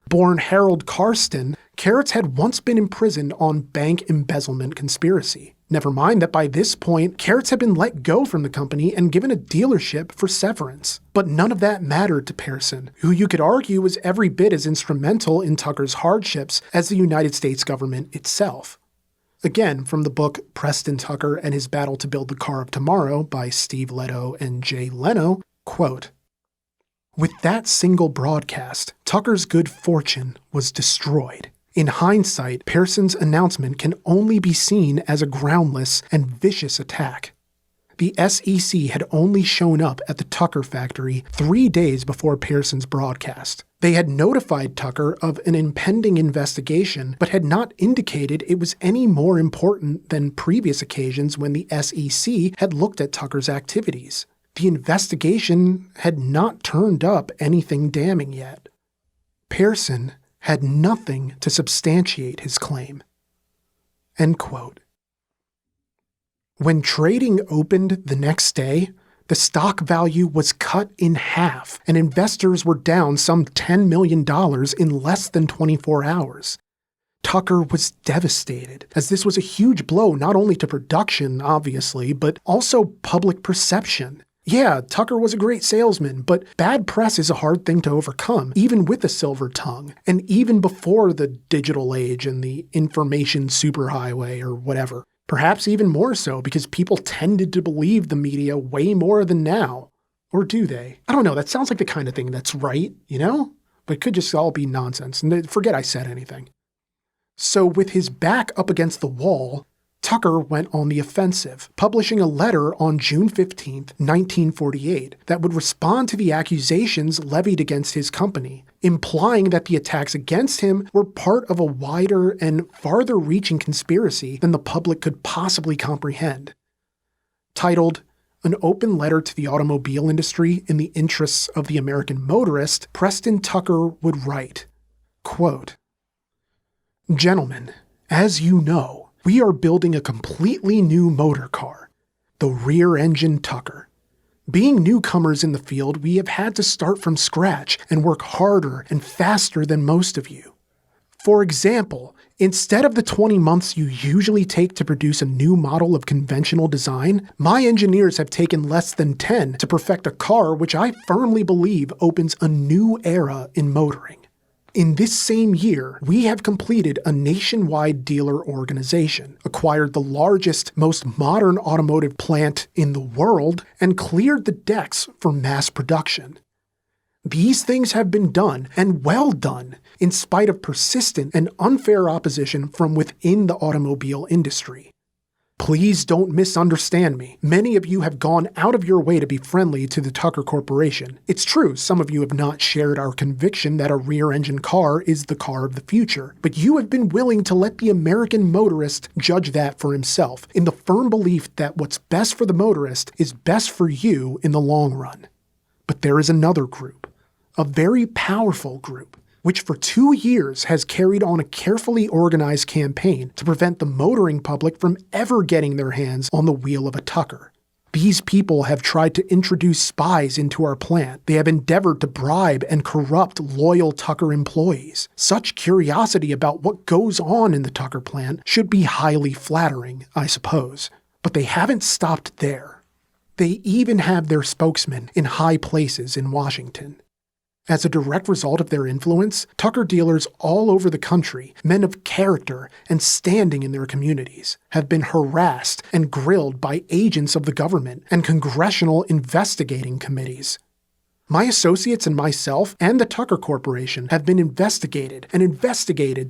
Born Harold Karsten, Carrots had once been imprisoned on bank embezzlement conspiracy. Never mind that by this point, Carrots had been let go from the company and given a dealership for severance. But none of that mattered to Pearson, who you could argue was every bit as instrumental in Tucker's hardships as the United States government itself. Again, from the book Preston Tucker and His Battle to Build the Car of Tomorrow by Steve Leto and Jay Leno, quote, "With that single broadcast, Tucker's good fortune was destroyed. In hindsight, Pearson's announcement can only be seen as a groundless and vicious attack. The SEC had only shown up at the Tucker factory 3 days before Pearson's broadcast. They had notified Tucker of an impending investigation, but had not indicated it was any more important than previous occasions when the SEC had looked at Tucker's activities. The investigation had not turned up anything damning yet. Pearson had nothing to substantiate his claim." End quote. When trading opened the next day, the stock value was cut in half, and investors were down some $10 million in less than 24 hours. Tucker was devastated, as this was a huge blow not only to production, obviously, but also public perception. Yeah, Tucker was a great salesman, but bad press is a hard thing to overcome, even with a silver tongue, and even before the digital age and the information superhighway or whatever. Perhaps even more so because people tended to believe the media way more than now. Or do they? I don't know. That sounds like the kind of thing that's right, you know? But it could just all be nonsense. And forget I said anything. So with his back up against the wall, Tucker went on the offensive, publishing a letter on June 15, 1948, that would respond to the accusations levied against his company, implying that the attacks against him were part of a wider and farther-reaching conspiracy than the public could possibly comprehend. Titled, An Open Letter to the Automobile Industry in the Interests of the American Motorist, Preston Tucker would write, quote, Gentlemen, as you know, we are building a completely new motor car, the rear-engine Tucker. Being newcomers in the field, we have had to start from scratch and work harder and faster than most of you. For example, instead of the 20 months you usually take to produce a new model of conventional design, my engineers have taken less than 10 to perfect a car which I firmly believe opens a new era in motoring. In this same year, we have completed a nationwide dealer organization, acquired the largest, most modern automotive plant in the world, and cleared the decks for mass production. These things have been done, and well done, in spite of persistent and unfair opposition from within the automobile industry. Please don't misunderstand me. Many of you have gone out of your way to be friendly to the Tucker Corporation. It's true, some of you have not shared our conviction that a rear-engine car is the car of the future, but you have been willing to let the American motorist judge that for himself, in the firm belief that what's best for the motorist is best for you in the long run. But there is another group, a very powerful group, which for 2 years has carried on a carefully organized campaign to prevent the motoring public from ever getting their hands on the wheel of a Tucker. These people have tried to introduce spies into our plant. They have endeavored to bribe and corrupt loyal Tucker employees. Such curiosity about what goes on in the Tucker plant should be highly flattering, I suppose. But they haven't stopped there. They even have their spokesmen in high places in Washington. As a direct result of their influence, Tucker dealers all over the country, men of character and standing in their communities, have been harassed and grilled by agents of the government and congressional investigating committees. My associates and myself and the Tucker Corporation have been investigated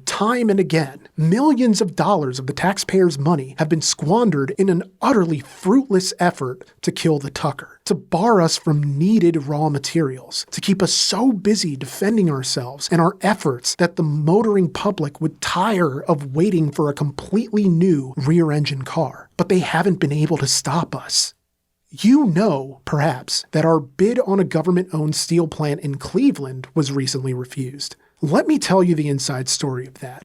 time and again. Millions of dollars of the taxpayers' money have been squandered in an utterly fruitless effort to kill the Tucker, to bar us from needed raw materials, to keep us so busy defending ourselves and our efforts that the motoring public would tire of waiting for a completely new rear-engine car. But they haven't been able to stop us. You know, perhaps, that our bid on a government-owned steel plant in Cleveland was recently refused. Let me tell you the inside story of that.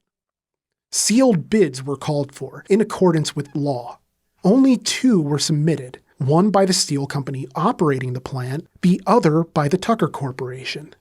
Sealed bids were called for, in accordance with law. Only 2 were submitted, one by the steel company operating the plant, the other by the Tucker Corporation.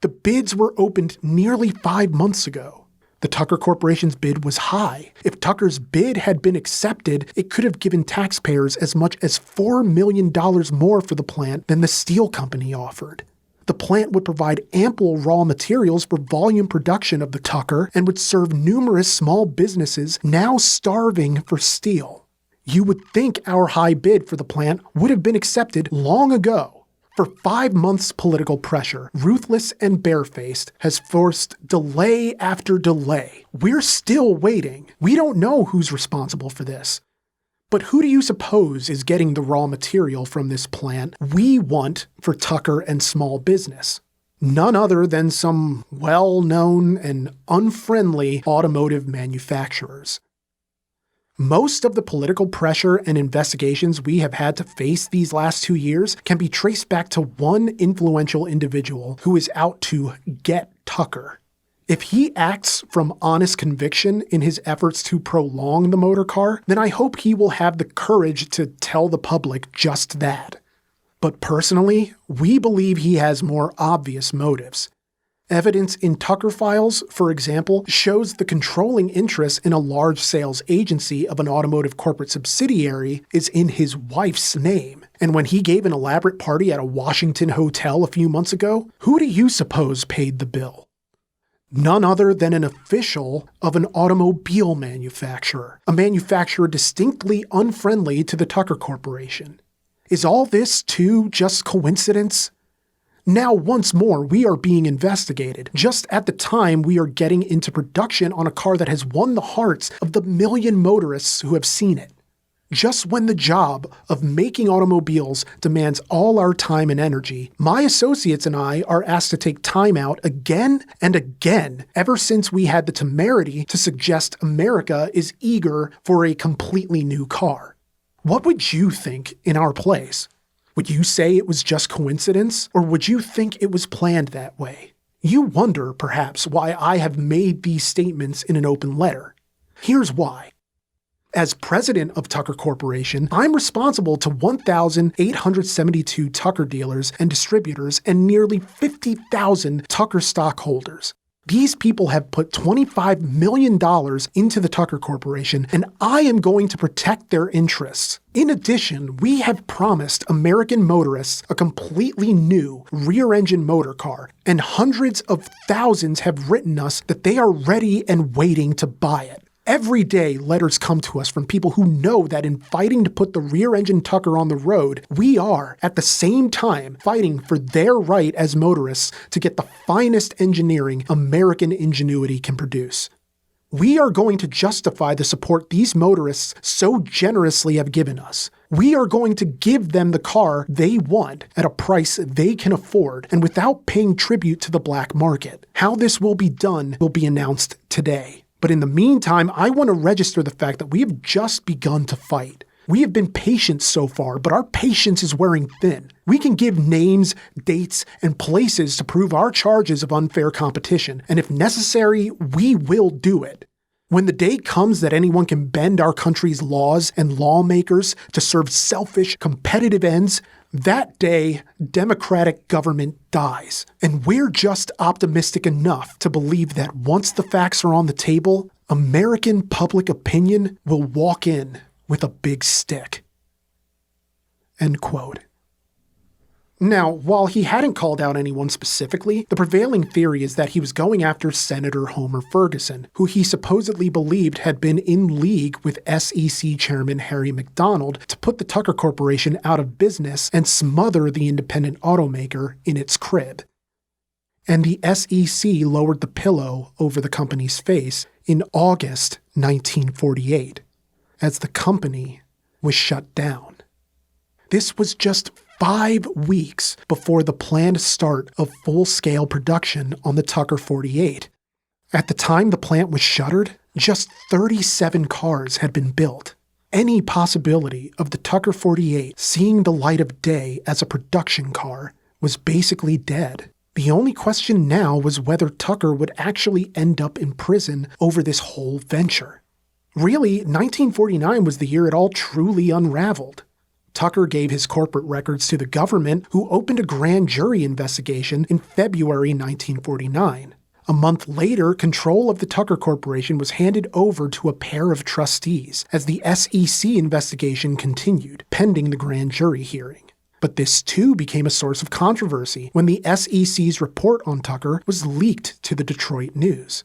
The bids were opened nearly 5 months ago. The Tucker Corporation's bid was high. If Tucker's bid had been accepted, it could have given taxpayers as much as $4 million more for the plant than the steel company offered. The plant would provide ample raw materials for volume production of the Tucker and would serve numerous small businesses now starving for steel. You would think our high bid for the plant would have been accepted long ago. For 5 months, political pressure, ruthless and barefaced, has forced delay after delay. We're still waiting. We don't know who's responsible for this. But who do you suppose is getting the raw material from this plant we want for Tucker and small business? None other than some well-known and unfriendly automotive manufacturers. Most of the political pressure and investigations we have had to face these last 2 years can be traced back to one influential individual who is out to get Tucker. If he acts from honest conviction in his efforts to prolong the motor car, then I hope he will have the courage to tell the public just that. But personally, we believe he has more obvious motives. Evidence in Tucker files, for example, shows the controlling interest in a large sales agency of an automotive corporate subsidiary is in his wife's name. And when he gave an elaborate party at a Washington hotel a few months ago, who do you suppose paid the bill? None other than an official of an automobile manufacturer, a manufacturer distinctly unfriendly to the Tucker Corporation. Is all this, too, just coincidence? Now, once more, we are being investigated, just at the time we are getting into production on a car that has won the hearts of the million motorists who have seen it. Just when the job of making automobiles demands all our time and energy, my associates and I are asked to take time out again and again ever since we had the temerity to suggest America is eager for a completely new car. What would you think in our place? Would you say it was just coincidence, or would you think it was planned that way? You wonder, perhaps, why I have made these statements in an open letter. Here's why. As president of Tucker Corporation, I'm responsible to 1,872 Tucker dealers and distributors and nearly 50,000 Tucker stockholders. These people have put $25 million into the Tucker Corporation, and I am going to protect their interests. In addition, we have promised American motorists a completely new rear-engine motor car, and hundreds of thousands have written us that they are ready and waiting to buy it. Every day, letters come to us from people who know that in fighting to put the rear-engine Tucker on the road, we are, at the same time, fighting for their right as motorists to get the finest engineering American ingenuity can produce. We are going to justify the support these motorists so generously have given us. We are going to give them the car they want at a price they can afford and without paying tribute to the black market. How this will be done will be announced today. But in the meantime, I want to register the fact that we have just begun to fight. We have been patient so far, but our patience is wearing thin. We can give names, dates, and places to prove our charges of unfair competition, and if necessary, we will do it. When the day comes that anyone can bend our country's laws and lawmakers to serve selfish, competitive ends, that day, democratic government dies. And we're just optimistic enough to believe that once the facts are on the table, American public opinion will walk in with a big stick. End quote. Now, while he hadn't called out anyone specifically, the prevailing theory is that he was going after Senator Homer Ferguson, who he supposedly believed had been in league with SEC Chairman Harry McDonald to put the Tucker Corporation out of business and smother the independent automaker in its crib. And the SEC lowered the pillow over the company's face in August 1948, as the company was shut down. This was just 5 weeks before the planned start of full-scale production on the Tucker 48. At the time the plant was shuttered, just 37 cars had been built. Any possibility of the Tucker 48 seeing the light of day as a production car was basically dead. The only question now was whether Tucker would actually end up in prison over this whole venture. Really, 1949 was the year it all truly unraveled. Tucker gave his corporate records to the government, who opened a grand jury investigation in February 1949. A month later, control of the Tucker Corporation was handed over to a pair of trustees as the SEC investigation continued, pending the grand jury hearing. But this too became a source of controversy when the SEC's report on Tucker was leaked to the Detroit News.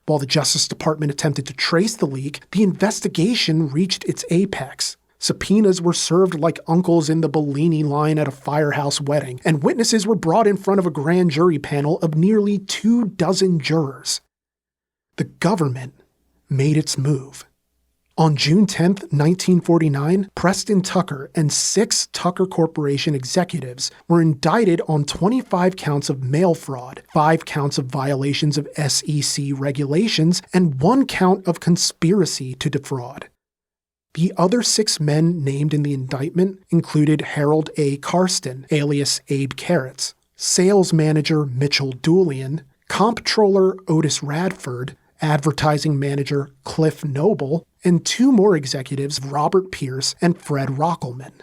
While the Justice Department attempted to trace the leak, the investigation reached its apex. Subpoenas were served like uncles in the Bellini line at a firehouse wedding, and witnesses were brought in front of a grand jury panel of nearly 24 jurors. The government made its move. On June 10, 1949, Preston Tucker and 6 Tucker Corporation executives were indicted on 25 counts of mail fraud, 5 counts of violations of SEC regulations, and 1 count of conspiracy to defraud. The other 6 men named in the indictment included Harold A. Karsten, alias Abe Carrots, sales manager Mitchell Doolian, comptroller Otis Radford, advertising manager Cliff Noble, and 2 more executives, Robert Pierce and Fred Rockelman.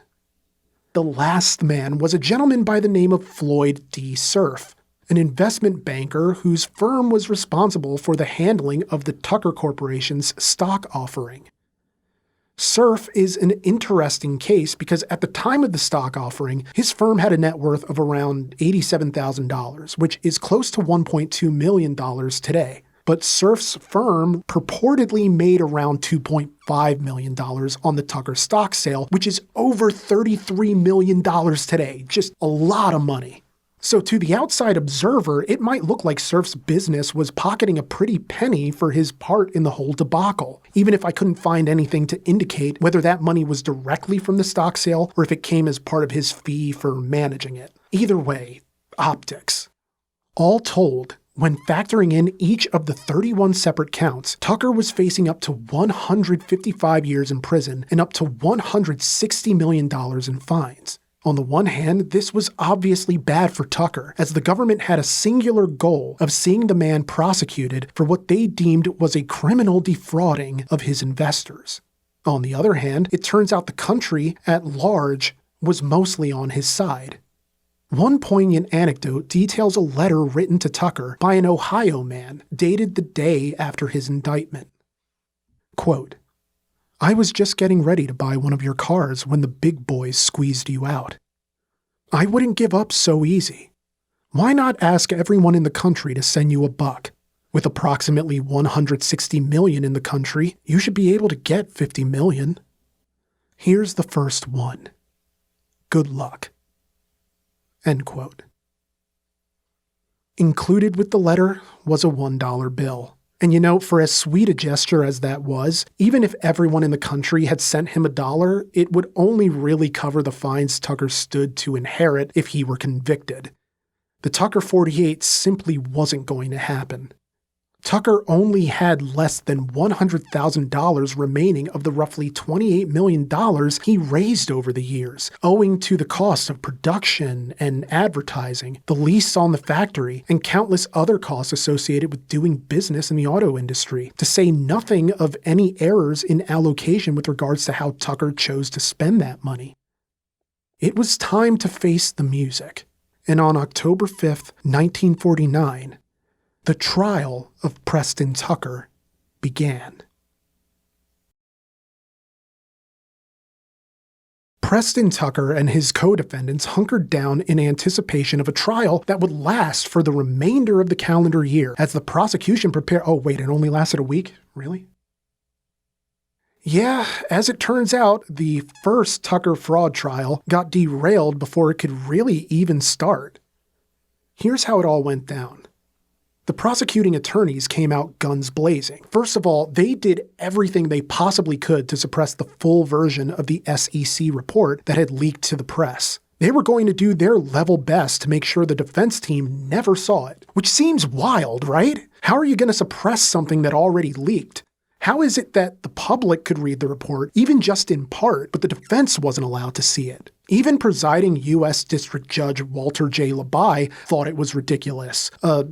The last man was a gentleman by the name of Floyd D. Cerf, an investment banker whose firm was responsible for the handling of the Tucker Corporation's stock offering. Cerf is an interesting case because at the time of the stock offering, his firm had a net worth of around $87,000, which is close to $1.2 million today. but Cerf's firm purportedly made around $2.5 million on the Tucker stock sale, which is over $33 million today. Just a lot of money. So to the outside observer, it might look like Cerf's business was pocketing a pretty penny for his part in the whole debacle, even if I couldn't find anything to indicate whether that money was directly from the stock sale or if it came as part of his fee for managing it. Either way, optics. All told, when factoring in each of the 31 separate counts, Tucker was facing up to 155 years in prison and up to $160 million in fines. On the one hand, this was obviously bad for Tucker, as the government had a singular goal of seeing the man prosecuted for what they deemed was a criminal defrauding of his investors. On the other hand, it turns out the country at large was mostly on his side. One poignant anecdote details a letter written to Tucker by an Ohio man dated the day after his indictment. Quote, "I was just getting ready to buy one of your cars when the big boys squeezed you out. I wouldn't give up so easy. Why not ask everyone in the country to send you $1? With approximately 160 million in the country, you should be able to get 50 million. Here's the first one. Good luck." End quote. Included with the letter was a $1 bill. And you know, for as sweet a gesture as that was, even if everyone in the country had sent him $1, it would only really cover the fines Tucker stood to inherit if he were convicted. The Tucker 48 simply wasn't going to happen. Tucker only had less than $100,000 remaining of the roughly $28 million he raised over the years, owing to the cost of production and advertising, the lease on the factory, and countless other costs associated with doing business in the auto industry, to say nothing of any errors in allocation with regards to how Tucker chose to spend that money. It was time to face the music, and on October 5th, 1949, the trial of Preston Tucker began. Preston Tucker and his co-defendants hunkered down in anticipation of a trial that would last for the remainder of the calendar year as the prosecution prepared— oh wait, it only lasted a week? Really? Yeah, as it turns out, the first Tucker fraud trial got derailed before it could really even start. Here's how it all went down. The prosecuting attorneys came out guns blazing. First of all, they did everything they possibly could to suppress the full version of the SEC report that had leaked to the press. They were going to do their level best to make sure the defense team never saw it, which seems wild, right? How are you going to suppress something that already leaked? How is it that the public could read the report, even just in part, but the defense wasn't allowed to see it? Even presiding U.S. District Judge Walter J. Labai thought it was ridiculous.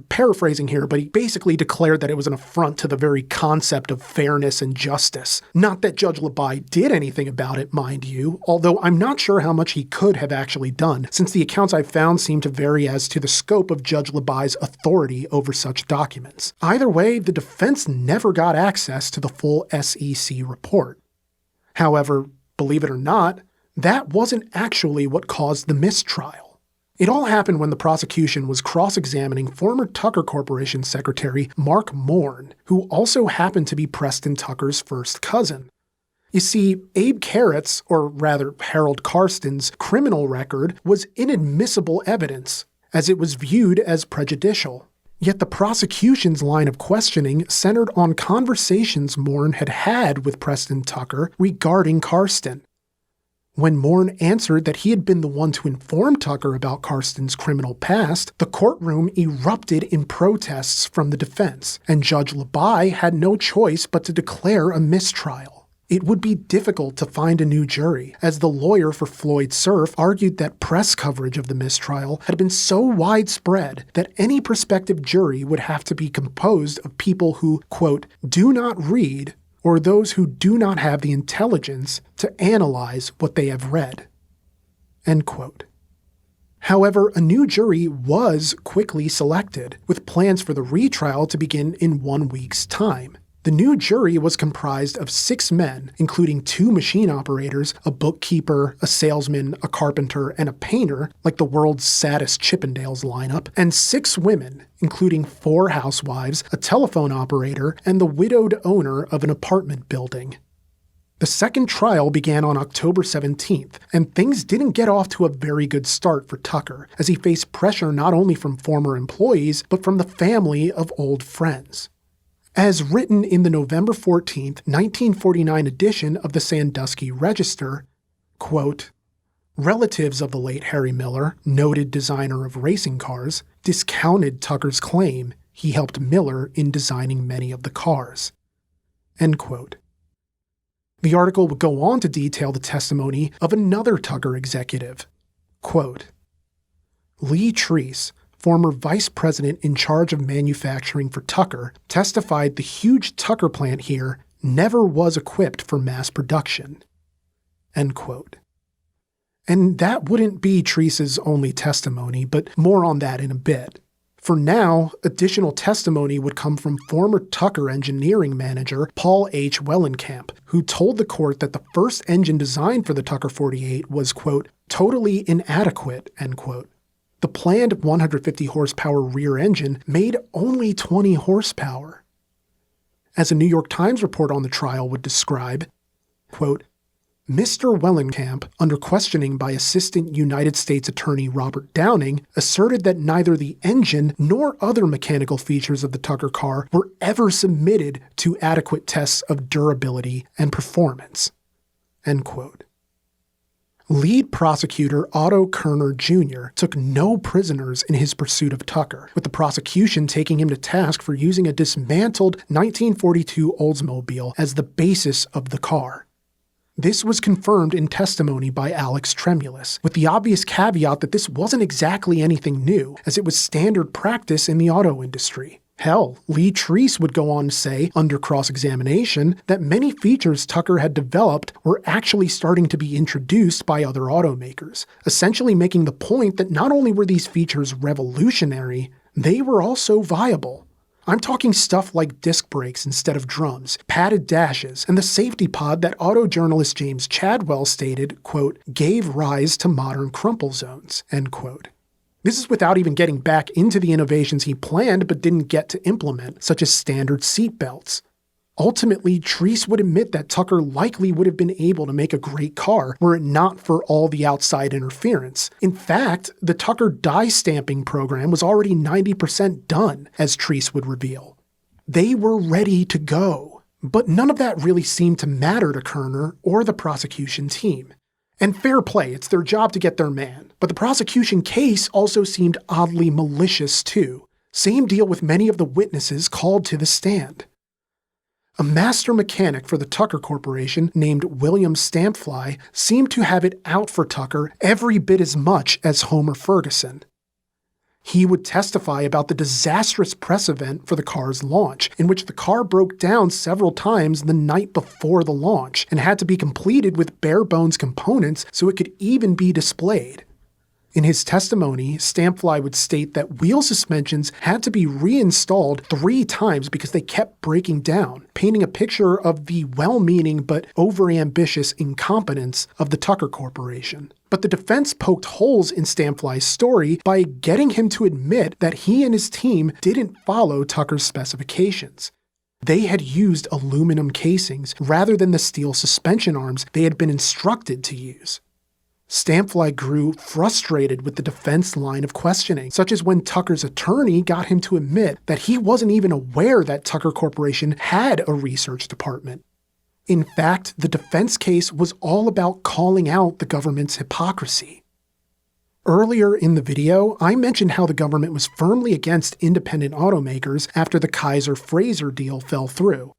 Paraphrasing here, but he basically declared that it was an affront to the very concept of fairness and justice. Not that Judge Labai did anything about it, mind you, although I'm not sure how much he could have actually done, since the accounts I've found seem to vary as to the scope of Judge Labai's authority over such documents. Either way, the defense never got access to the full SEC report. However, believe it or not, that wasn't actually what caused the mistrial. It all happened when the prosecution was cross-examining former Tucker Corporation Secretary Mark Morn, who also happened to be Preston Tucker's first cousin. You see, Abe Carrott's, or rather Harold Carston's, criminal record was inadmissible evidence, as it was viewed as prejudicial. Yet the prosecution's line of questioning centered on conversations Morn had had with Preston Tucker regarding Carston. When Morn answered that he had been the one to inform Tucker about Carston's criminal past, the courtroom erupted in protests from the defense, and Judge Labai had no choice but to declare a mistrial. It would be difficult to find a new jury, as the lawyer for Floyd Cerf argued that press coverage of the mistrial had been so widespread that any prospective jury would have to be composed of people who, quote, do not read, or those who do not have the intelligence to analyze what they have read. End quote. However, a new jury was quickly selected, with plans for the retrial to begin in 1 week's time. The new jury was comprised of 6 men, including 2 machine operators, a bookkeeper, a salesman, a carpenter, and a painter, like the world's saddest Chippendales lineup, and 6 women, including 4 housewives, a telephone operator, and the widowed owner of an apartment building. The second trial began on October 17th, and things didn't get off to a very good start for Tucker, as he faced pressure not only from former employees, but from the family of old friends. As written in the November 14, 1949 edition of the Sandusky Register, quote, relatives of the late Harry Miller, noted designer of racing cars, discounted Tucker's claim he helped Miller in designing many of the cars. End quote. The article would go on to detail the testimony of another Tucker executive. Quote, Lee Treese, former vice president in charge of manufacturing for Tucker, testified the huge Tucker plant here never was equipped for mass production. End quote. And that wouldn't be Treese's only testimony, but more on that in a bit. For now, additional testimony would come from former Tucker engineering manager Paul H. Wellenkamp, who told the court that the first engine design for the Tucker 48 was, quote, totally inadequate, end quote. The planned 150 horsepower rear engine made only 20 horsepower. As a New York Times report on the trial would describe, quote, Mr. Wellenkamp, under questioning by Assistant United States Attorney Robert Downing, asserted that neither the engine nor other mechanical features of the Tucker car were ever submitted to adequate tests of durability and performance. End quote. Lead prosecutor Otto Kerner Jr. took no prisoners in his pursuit of Tucker, with the prosecution taking him to task for using a dismantled 1942 Oldsmobile as the basis of the car. This was confirmed in testimony by Alex Tremulous, with the obvious caveat that this wasn't exactly anything new, as it was standard practice in the auto industry. Hell, Lee Treese would go on to say, under cross-examination, that many features Tucker had developed were actually starting to be introduced by other automakers, essentially making the point that not only were these features revolutionary, they were also viable. I'm talking stuff like disc brakes instead of drums, padded dashes, and the safety pod that auto journalist James Chadwell stated, quote, gave rise to modern crumple zones, end quote. This is without even getting back into the innovations he planned but didn't get to implement, such as standard seat belts. Ultimately, Treese would admit that Tucker likely would have been able to make a great car were it not for all the outside interference. In fact, the Tucker die stamping program was already 90% done, as Treese would reveal. They were ready to go. But none of that really seemed to matter to Kerner or the prosecution team. And fair play, it's their job to get their man. But the prosecution case also seemed oddly malicious too. Same deal with many of the witnesses called to the stand. A master mechanic for the Tucker Corporation named William Stampfly seemed to have it out for Tucker every bit as much as Homer Ferguson. He would testify about the disastrous press event for the car's launch, in which the car broke down several times the night before the launch and had to be completed with bare-bones components so it could even be displayed. In his testimony, Stampfly would state that wheel suspensions had to be reinstalled 3 times because they kept breaking down, painting a picture of the well-meaning but overambitious incompetence of the Tucker Corporation. But the defense poked holes in Stampfly's story by getting him to admit that he and his team didn't follow Tucker's specifications. They had used aluminum casings rather than the steel suspension arms they had been instructed to use. Stampfly grew frustrated with the defense line of questioning, such as when Tucker's attorney got him to admit that he wasn't even aware that Tucker Corporation had a research department. In fact, the defense case was all about calling out the government's hypocrisy. Earlier in the video, I mentioned how the government was firmly against independent automakers after the Kaiser-Frazer deal fell through.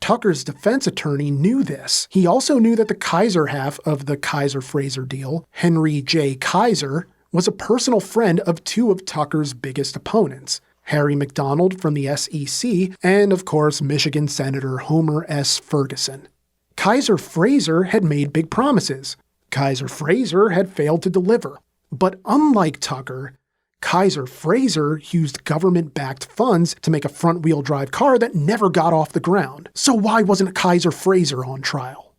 Tucker's defense attorney knew this. He also knew that the Kaiser half of the Kaiser-Frazer deal, Henry J. Kaiser, was a personal friend of 2 of Tucker's biggest opponents, Harry McDonald from the SEC, and of course Michigan Senator Homer S. Ferguson. Kaiser-Frazer had made big promises. Kaiser-Frazer had failed to deliver. But unlike Tucker, Kaiser Frazer used government-backed funds to make a front-wheel drive car that never got off the ground. So why wasn't Kaiser Frazer on trial?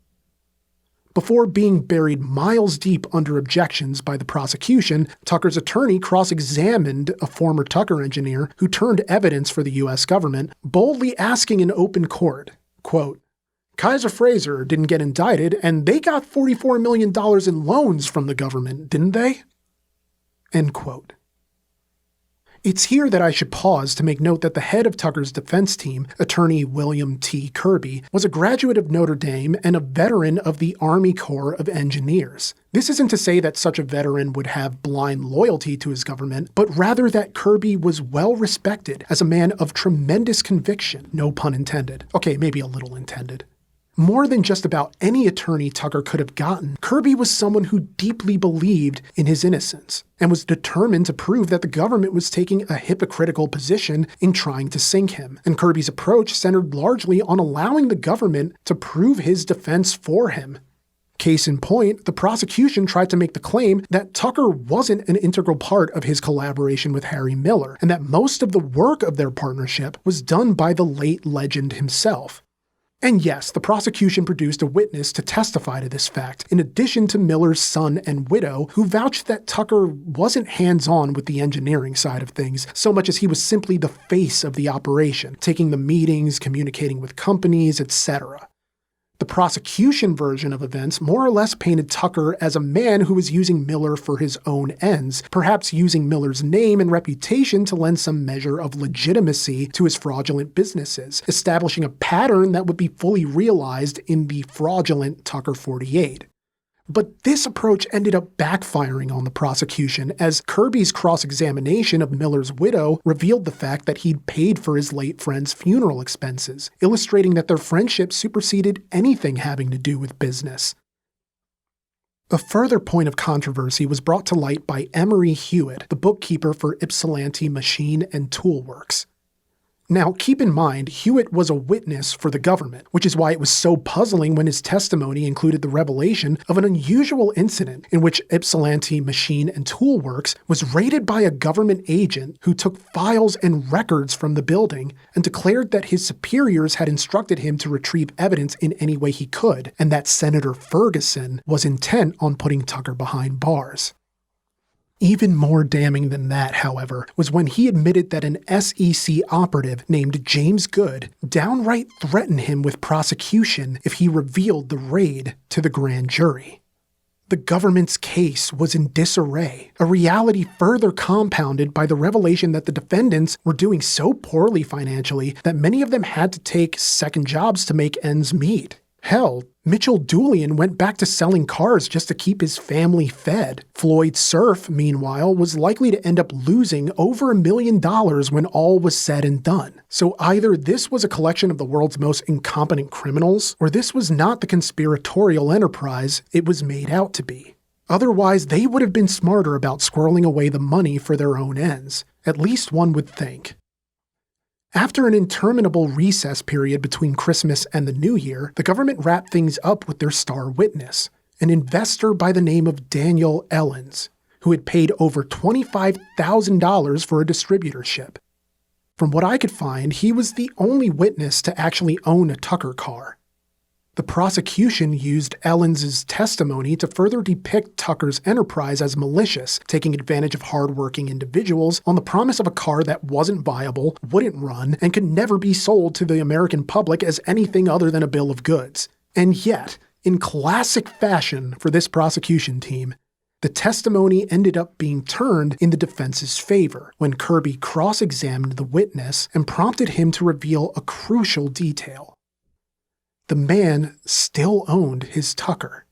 Before being buried miles deep under objections by the prosecution, Tucker's attorney cross-examined a former Tucker engineer who turned evidence for the U.S. government, boldly asking in open court, quote, Kaiser Frazer didn't get indicted, and they got $44 million in loans from the government, didn't they? End quote. It's here that I should pause to make note that the head of Tucker's defense team, attorney William T. Kirby, was a graduate of Notre Dame and a veteran of the Army Corps of Engineers. This isn't to say that such a veteran would have blind loyalty to his government, but rather that Kirby was well respected as a man of tremendous conviction, no pun intended. Okay, maybe a little intended. More than just about any attorney Tucker could have gotten, Kirby was someone who deeply believed in his innocence and was determined to prove that the government was taking a hypocritical position in trying to sink him. And Kirby's approach centered largely on allowing the government to prove his defense for him. Case in point, the prosecution tried to make the claim that Tucker wasn't an integral part of his collaboration with Harry Miller, and that most of the work of their partnership was done by the late legend himself. And yes, the prosecution produced a witness to testify to this fact, in addition to Miller's son and widow, who vouched that Tucker wasn't hands-on with the engineering side of things, so much as he was simply the face of the operation, taking the meetings, communicating with companies, etc. The prosecution version of events more or less painted Tucker as a man who was using Miller for his own ends, perhaps using Miller's name and reputation to lend some measure of legitimacy to his fraudulent businesses, establishing a pattern that would be fully realized in the fraudulent Tucker 48. But this approach ended up backfiring on the prosecution, as Kirby's cross-examination of Miller's widow revealed the fact that he'd paid for his late friend's funeral expenses, illustrating that their friendship superseded anything having to do with business. A further point of controversy was brought to light by Emery Hewitt, the bookkeeper for Ypsilanti Machine and Tool Works. Now, keep in mind, Hewitt was a witness for the government, which is why it was so puzzling when his testimony included the revelation of an unusual incident in which Ypsilanti Machine and Tool Works was raided by a government agent who took files and records from the building and declared that his superiors had instructed him to retrieve evidence in any way he could, and that Senator Ferguson was intent on putting Tucker behind bars. Even more damning than that, however, was when he admitted that an SEC operative named James Good downright threatened him with prosecution if he revealed the raid to the grand jury. The government's case was in disarray, a reality further compounded by the revelation that the defendants were doing so poorly financially that many of them had to take second jobs to make ends meet. Hell, Mitchell Doolean went back to selling cars just to keep his family fed. Floyd Cerf, meanwhile, was likely to end up losing over $1 million when all was said and done. So either this was a collection of the world's most incompetent criminals, or this was not the conspiratorial enterprise it was made out to be. Otherwise, they would have been smarter about squirreling away the money for their own ends. At least one would think. After an interminable recess period between Christmas and the New Year, the government wrapped things up with their star witness, an investor by the name of Daniel Ellens, who had paid over $25,000 for a distributorship. From what I could find, he was the only witness to actually own a Tucker car. The prosecution used Ellens' testimony to further depict Tucker's enterprise as malicious, taking advantage of hardworking individuals on the promise of a car that wasn't viable, wouldn't run, and could never be sold to the American public as anything other than a bill of goods. And yet, in classic fashion for this prosecution team, the testimony ended up being turned in the defense's favor when Kirby cross-examined the witness and prompted him to reveal a crucial detail. The man still owned his Tucker.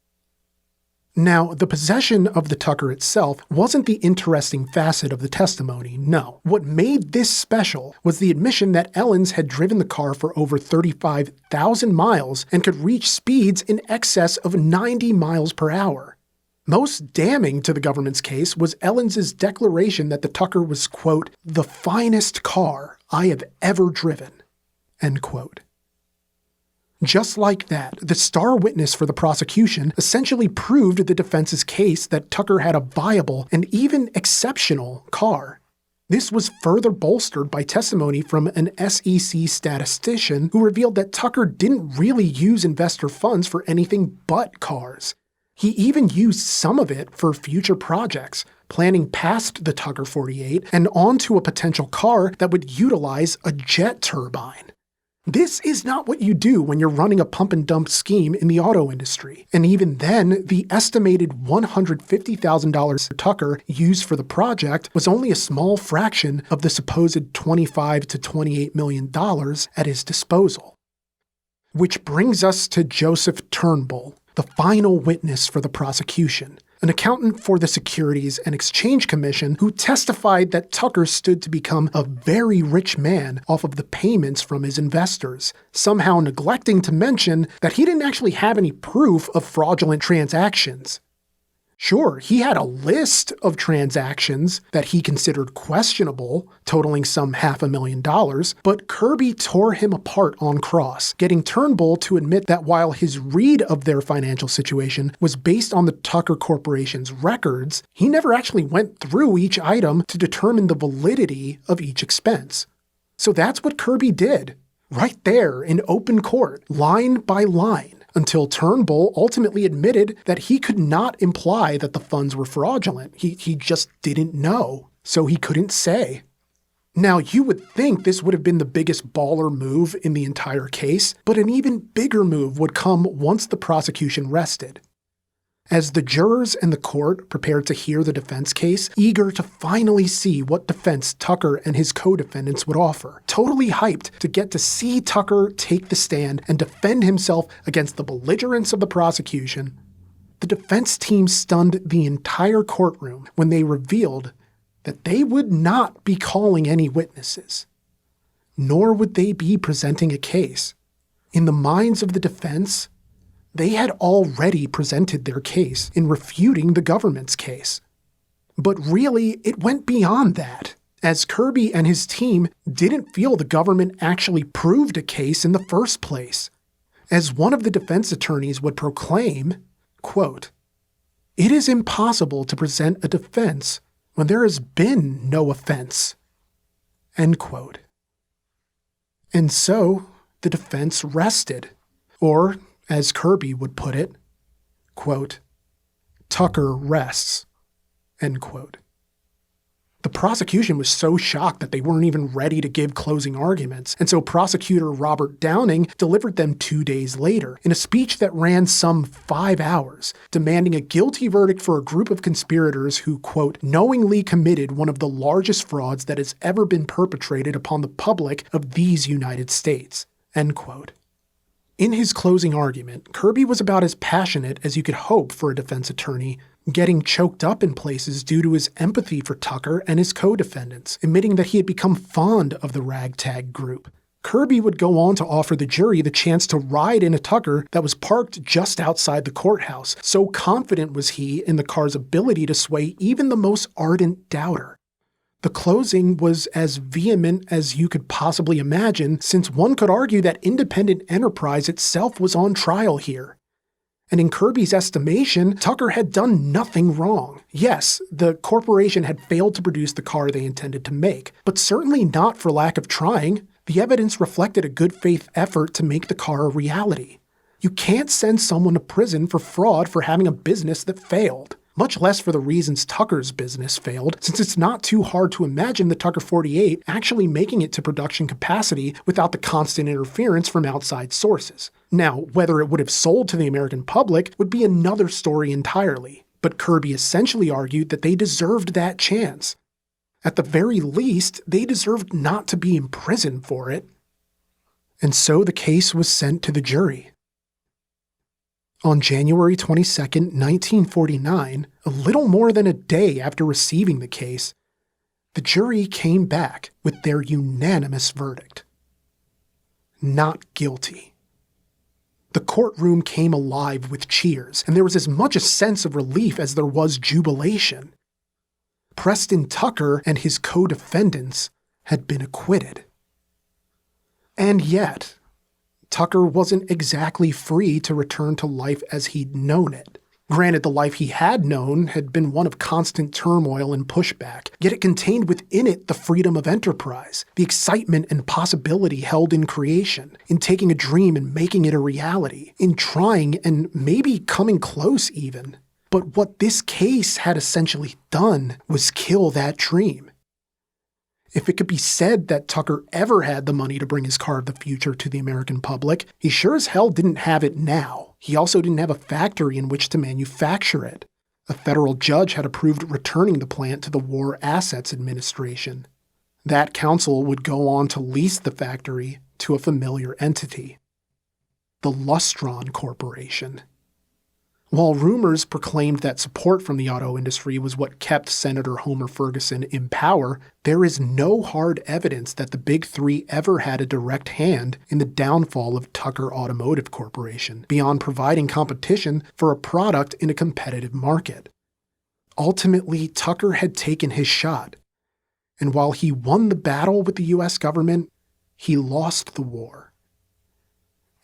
Now, the possession of the Tucker itself wasn't the interesting facet of the testimony, no. What made this special was the admission that Ellens had driven the car for over 35,000 miles and could reach speeds in excess of 90 miles per hour. Most damning to the government's case was Ellens' declaration that the Tucker was, quote, the finest car I have ever driven, end quote. Just like that, the star witness for the prosecution essentially proved the defense's case that Tucker had a viable and even exceptional car. This was further bolstered by testimony from an SEC statistician who revealed that Tucker didn't really use investor funds for anything but cars. He even used some of it for future projects, planning past the Tucker 48 and onto a potential car that would utilize a jet turbine. This is not what you do when you're running a pump-and-dump scheme in the auto industry. And even then, the estimated $150,000 Tucker used for the project was only a small fraction of the supposed $25 to $28 million at his disposal. Which brings us to Joseph Turnbull, the final witness for the prosecution, an accountant for the Securities and Exchange Commission who testified that Tucker stood to become a very rich man off of the payments from his investors, somehow neglecting to mention that he didn't actually have any proof of fraudulent transactions. Sure, he had a list of transactions that he considered questionable, totaling some $500,000, but Kirby tore him apart on cross, getting Turnbull to admit that while his read of their financial situation was based on the Tucker Corporation's records, he never actually went through each item to determine the validity of each expense. So that's what Kirby did, right there in open court, line by line, until Turnbull ultimately admitted that he could not imply that the funds were fraudulent. He just didn't know, so he couldn't say. Now, you would think this would have been the biggest baller move in the entire case, but an even bigger move would come once the prosecution rested. As the jurors and the court prepared to hear the defense case, eager to finally see what defense Tucker and his co-defendants would offer, totally hyped to get to see Tucker take the stand and defend himself against the belligerence of the prosecution, the defense team stunned the entire courtroom when they revealed that they would not be calling any witnesses, nor would they be presenting a case. In the minds of the defense, they had already presented their case in refuting the government's case. But really, it went beyond that, as Kirby and his team didn't feel the government actually proved a case in the first place. As one of the defense attorneys would proclaim, quote, "It is impossible to present a defense when there has been no offense." End quote. And so, the defense rested, or as Kirby would put it, quote, "Tucker rests," end quote. The prosecution was so shocked that they weren't even ready to give closing arguments, and so prosecutor Robert Downing delivered them 2 days later in a speech that ran some 5 hours, demanding a guilty verdict for a group of conspirators who, quote, "knowingly committed one of the largest frauds that has ever been perpetrated upon the public of these United States," end quote. In his closing argument, Kirby was about as passionate as you could hope for a defense attorney, getting choked up in places due to his empathy for Tucker and his co-defendants, admitting that he had become fond of the ragtag group. Kirby would go on to offer the jury the chance to ride in a Tucker that was parked just outside the courthouse, so confident was he in the car's ability to sway even the most ardent doubter. The closing was as vehement as you could possibly imagine, since one could argue that independent enterprise itself was on trial here. And in Kirby's estimation, Tucker had done nothing wrong. Yes, the corporation had failed to produce the car they intended to make, but certainly not for lack of trying. The evidence reflected a good faith effort to make the car a reality. You can't send someone to prison for fraud for having a business that failed. Much less for the reasons Tucker's business failed, since it's not too hard to imagine the Tucker 48 actually making it to production capacity without the constant interference from outside sources. Now, whether it would have sold to the American public would be another story entirely, but Kirby essentially argued that they deserved that chance. At the very least, they deserved not to be imprisoned for it. And so the case was sent to the jury. On January 22, 1949, a little more than a day after receiving the case, the jury came back with their unanimous verdict. Not guilty. The courtroom came alive with cheers, and there was as much a sense of relief as there was jubilation. Preston Tucker and his co-defendants had been acquitted. And yet, Tucker wasn't exactly free to return to life as he'd known it. Granted, the life he had known had been one of constant turmoil and pushback, yet it contained within it the freedom of enterprise, the excitement and possibility held in creation, in taking a dream and making it a reality, in trying and maybe coming close even. But what this case had essentially done was kill that dream. If it could be said that Tucker ever had the money to bring his car of the future to the American public, he sure as hell didn't have it now. He also didn't have a factory in which to manufacture it. A federal judge had approved returning the plant to the War Assets Administration. That council would go on to lease the factory to a familiar entity, the Lustron Corporation. While rumors proclaimed that support from the auto industry was what kept Senator Homer Ferguson in power, there is no hard evidence that the Big Three ever had a direct hand in the downfall of Tucker Automotive Corporation, beyond providing competition for a product in a competitive market. Ultimately, Tucker had taken his shot, and while he won the battle with the U.S. government, he lost the war.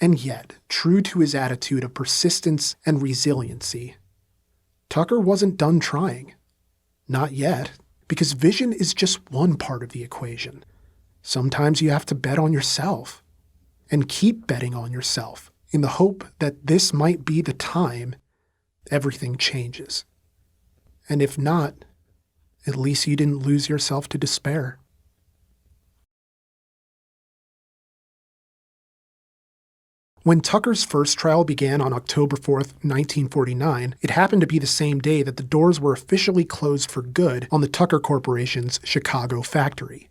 And yet, true to his attitude of persistence and resiliency, Tucker wasn't done trying. Not yet, because vision is just one part of the equation. Sometimes you have to bet on yourself, and keep betting on yourself in the hope that this might be the time everything changes. And if not, at least you didn't lose yourself to despair. When Tucker's first trial began on October 4th, 1949, it happened to be the same day that the doors were officially closed for good on the Tucker Corporation's Chicago factory.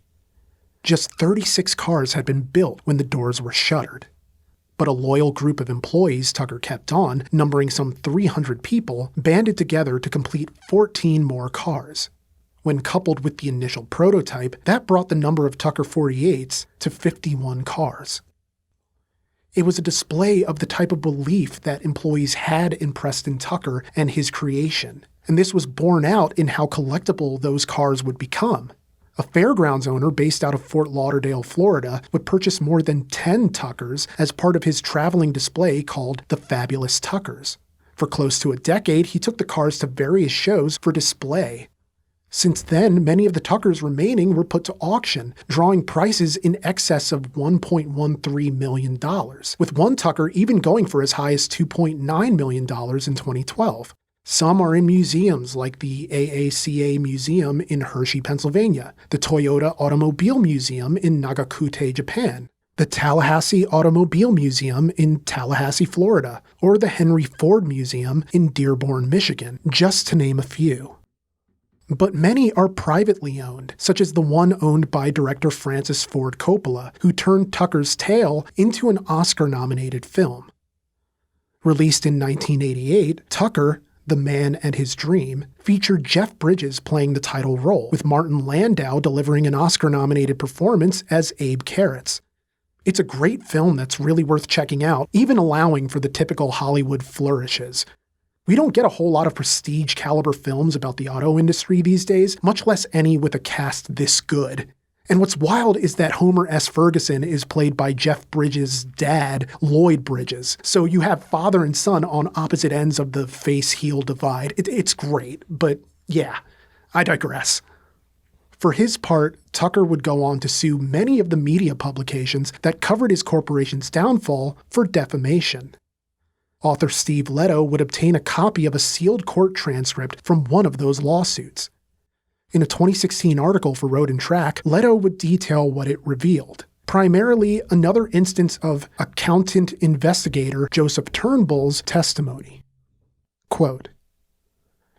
Just 36 cars had been built when the doors were shuttered. But a loyal group of employees Tucker kept on, numbering some 300 people, banded together to complete 14 more cars. When coupled with the initial prototype, that brought the number of Tucker 48s to 51 cars. It was a display of the type of belief that employees had in Preston Tucker and his creation, and this was borne out in how collectible those cars would become. A fairgrounds owner based out of Fort Lauderdale, Florida, would purchase more than 10 Tuckers as part of his traveling display called the Fabulous Tuckers. For close to a decade, he took the cars to various shows for display. Since then, many of the Tuckers remaining were put to auction, drawing prices in excess of $1.13 million, with one Tucker even going for as high as $2.9 million in 2012. Some are in museums like the AACA Museum in Hershey, Pennsylvania, the Toyota Automobile Museum in Nagakute, Japan, the Tallahassee Automobile Museum in Tallahassee, Florida, or the Henry Ford Museum in Dearborn, Michigan, just to name a few. But many are privately owned, such as the one owned by director Francis Ford Coppola, who turned Tucker's Tale into an Oscar-nominated film. Released in 1988, Tucker, The Man and His Dream, featured Jeff Bridges playing the title role, with Martin Landau delivering an Oscar-nominated performance as Abe Carrots. It's a great film that's really worth checking out, even allowing for the typical Hollywood flourishes. We don't get a whole lot of prestige-caliber films about the auto industry these days, much less any with a cast this good. And what's wild is that Homer S. Ferguson is played by Jeff Bridges' dad, Lloyd Bridges. So you have father and son on opposite ends of the face-heel divide. It's great, but yeah, I digress. For his part, Tucker would go on to sue many of the media publications that covered his corporation's downfall for defamation. Author Steve Leto would obtain a copy of a sealed court transcript from one of those lawsuits. In a 2016 article for Road and Track, Leto would detail what it revealed. Primarily, another instance of accountant investigator Joseph Turnbull's testimony. Quote,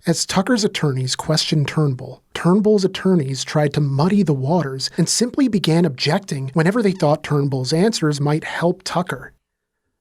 as Tucker's attorneys questioned Turnbull, Turnbull's attorneys tried to muddy the waters and simply began objecting whenever they thought Turnbull's answers might help Tucker.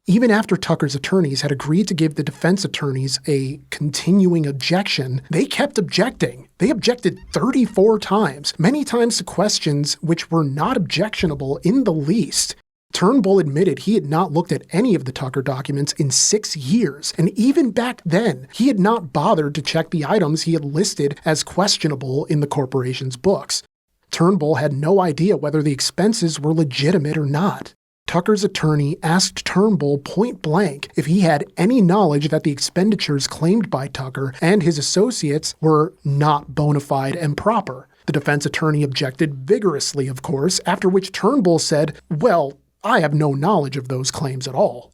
Even after Tucker's attorneys had agreed to give the defense attorneys a continuing objection, they kept objecting. They objected 34 times, many times to questions which were not objectionable in the least. Turnbull admitted he had not looked at any of the Tucker documents in 6 years, and even back then, he had not bothered to check the items he had listed as questionable in the corporation's books. Turnbull had no idea whether the expenses were legitimate or not. Tucker's attorney asked Turnbull point blank if he had any knowledge that the expenditures claimed by Tucker and his associates were not bona fide and proper. The defense attorney objected vigorously, of course, after which Turnbull said, "Well, I have no knowledge of those claims at all."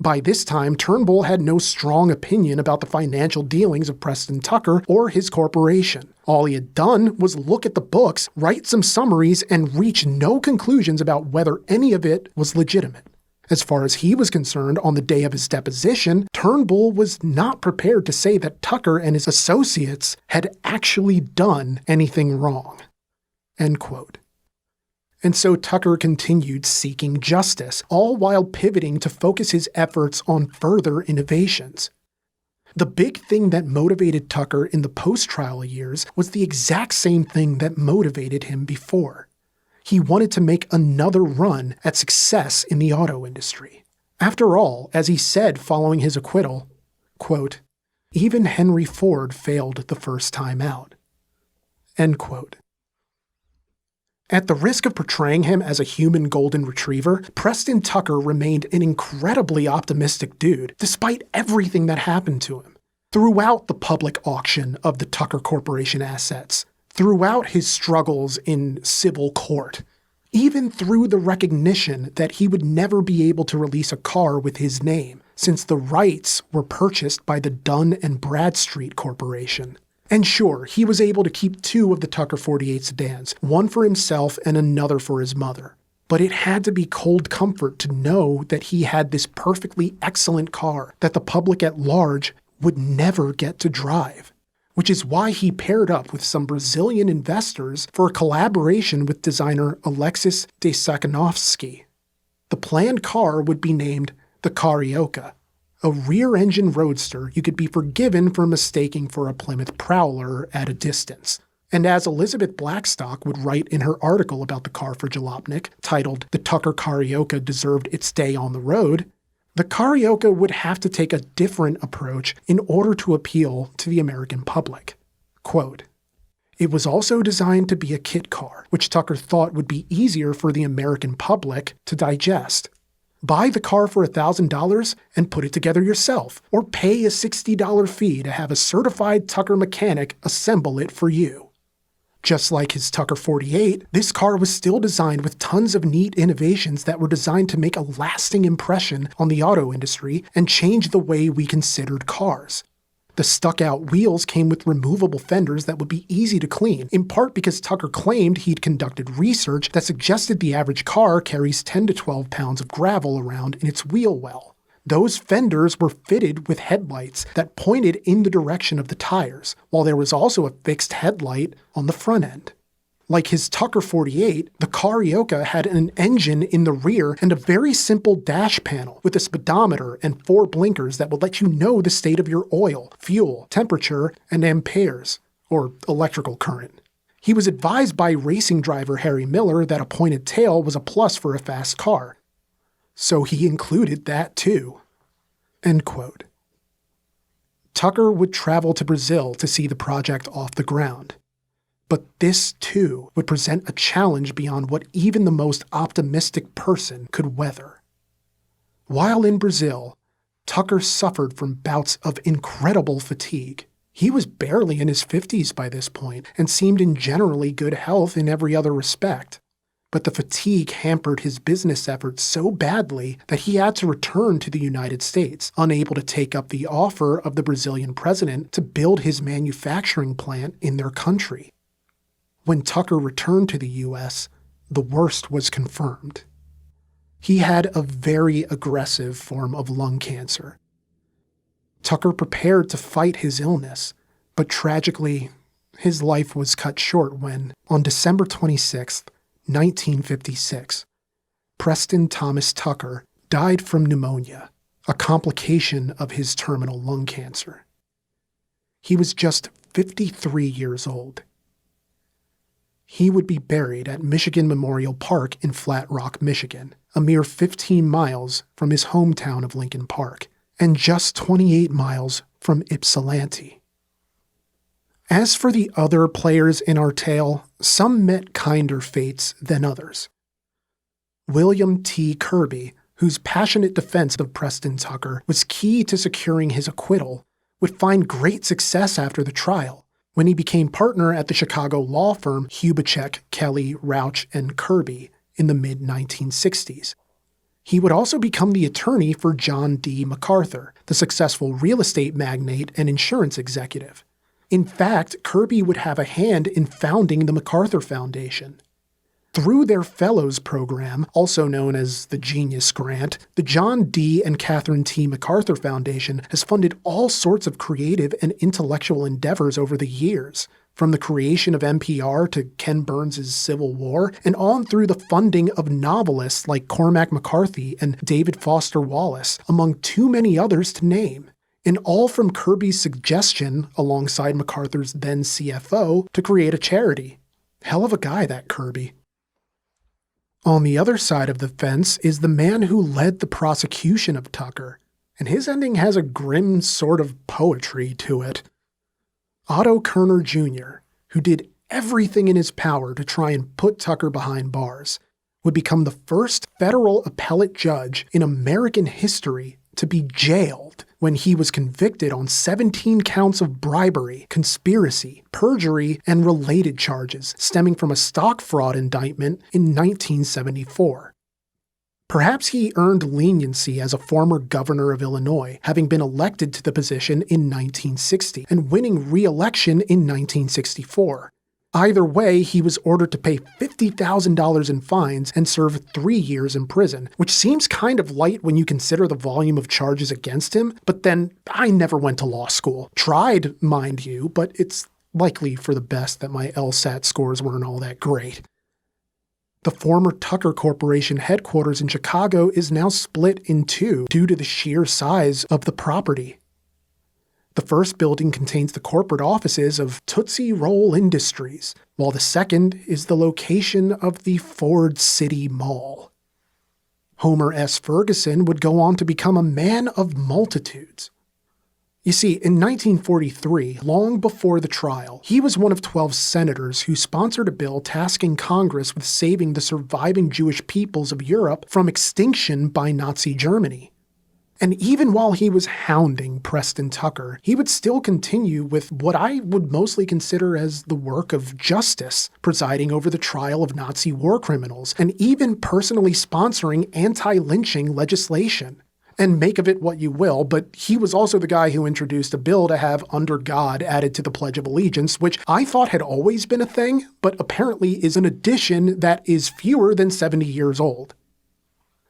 By this time, Turnbull had no strong opinion about the financial dealings of Preston Tucker or his corporation. All he had done was look at the books, write some summaries, and reach no conclusions about whether any of it was legitimate. As far as he was concerned, on the day of his deposition, Turnbull was not prepared to say that Tucker and his associates had actually done anything wrong. End quote. And so Tucker continued seeking justice, all while pivoting to focus his efforts on further innovations. The big thing that motivated Tucker in the post-trial years was the exact same thing that motivated him before. He wanted to make another run at success in the auto industry. After all, as he said following his acquittal, quote, "Even Henry Ford failed the first time out." End quote. At the risk of portraying him as a human golden retriever, Preston Tucker remained an incredibly optimistic dude, despite everything that happened to him. Throughout the public auction of the Tucker Corporation assets, throughout his struggles in civil court, even through the recognition that he would never be able to release a car with his name, since the rights were purchased by the Dun & Bradstreet Corporation. And sure, he was able to keep 2 of the Tucker 48 sedans, one for himself and another for his mother. But it had to be cold comfort to know that he had this perfectly excellent car that the public at large would never get to drive. Which is why he paired up with some Brazilian investors for a collaboration with designer Alexis de Sakanovsky. The planned car would be named the Carioca, a rear-engine roadster you could be forgiven for mistaking for a Plymouth Prowler at a distance. And as Elizabeth Blackstock would write in her article about the car for Jalopnik, titled "The Tucker Carioca Deserved Its Day on the Road," the Carioca would have to take a different approach in order to appeal to the American public. Quote, "It was also designed to be a kit car, which Tucker thought would be easier for the American public to digest. Buy the car for $1,000 and put it together yourself, or pay a $60 fee to have a certified Tucker mechanic assemble it for you." Just like his Tucker 48, this car was still designed with tons of neat innovations that were designed to make a lasting impression on the auto industry and change the way we considered cars. The stuck-out wheels came with removable fenders that would be easy to clean, in part because Tucker claimed he'd conducted research that suggested the average car carries 10 to 12 pounds of gravel around in its wheel well. Those fenders were fitted with headlights that pointed in the direction of the tires, while there was also a fixed headlight on the front end. Like his Tucker 48, the Carioca had an engine in the rear and a very simple dash panel with a speedometer and 4 blinkers that would let you know the state of your oil, fuel, temperature, and amperes, or electrical current. He was advised by racing driver Harry Miller that a pointed tail was a plus for a fast car. So he included that too. End quote. Tucker would travel to Brazil to see the project off the ground. But this, too, would present a challenge beyond what even the most optimistic person could weather. While in Brazil, Tucker suffered from bouts of incredible fatigue. He was barely in his 50s by this point and seemed in generally good health in every other respect. But the fatigue hampered his business efforts so badly that he had to return to the United States, unable to take up the offer of the Brazilian president to build his manufacturing plant in their country. When Tucker returned to the U.S., the worst was confirmed. He had a very aggressive form of lung cancer. Tucker prepared to fight his illness, but tragically, his life was cut short when, on December 26, 1956, Preston Thomas Tucker died from pneumonia, a complication of his terminal lung cancer. He was just 53 years old. He would be buried at Michigan Memorial Park in Flat Rock, Michigan, a mere 15 miles from his hometown of Lincoln Park, and just 28 miles from Ypsilanti. As for the other players in our tale, some met kinder fates than others. William T. Kirby, whose passionate defense of Preston Tucker was key to securing his acquittal, would find great success after the trial when he became partner at the Chicago law firm Hubachek, Kelly, Rauch, and Kirby in the mid-1960s. He would also become the attorney for John D. MacArthur, the successful real estate magnate and insurance executive. In fact, Kirby would have a hand in founding the MacArthur Foundation. Through their Fellows Program, also known as the Genius Grant, the John D. and Catherine T. MacArthur Foundation has funded all sorts of creative and intellectual endeavors over the years, from the creation of NPR to Ken Burns' Civil War, and on through the funding of novelists like Cormac McCarthy and David Foster Wallace, among too many others to name. And all from Kirby's suggestion, alongside MacArthur's then CFO, to create a charity. Hell of a guy, that Kirby. On the other side of the fence is the man who led the prosecution of Tucker, and his ending has a grim sort of poetry to it. Otto Kerner Jr., who did everything in his power to try and put Tucker behind bars, would become the first federal appellate judge in American history to be jailed when he was convicted on 17 counts of bribery, conspiracy, perjury, and related charges stemming from a stock fraud indictment in 1974. Perhaps he earned leniency as a former governor of Illinois, having been elected to the position in 1960 and winning re-election in 1964. Either way, he was ordered to pay $50,000 in fines and serve 3 years in prison, which seems kind of light when you consider the volume of charges against him, but then I never went to law school. Tried, mind you, but it's likely for the best that my LSAT scores weren't all that great. The former Tucker Corporation headquarters in Chicago is now split in two due to the sheer size of the property. The first building contains the corporate offices of Tootsie Roll Industries, while the second is the location of the Ford City Mall. Homer S. Ferguson would go on to become a man of multitudes. You see, in 1943, long before the trial, he was one of 12 senators who sponsored a bill tasking Congress with saving the surviving Jewish peoples of Europe from extinction by Nazi Germany. And even while he was hounding Preston Tucker, he would still continue with what I would mostly consider as the work of justice, presiding over the trial of Nazi war criminals, and even personally sponsoring anti-lynching legislation. And make of it what you will, but he was also the guy who introduced a bill to have "under God" added to the Pledge of Allegiance, which I thought had always been a thing, but apparently is an addition that is fewer than 70 years old.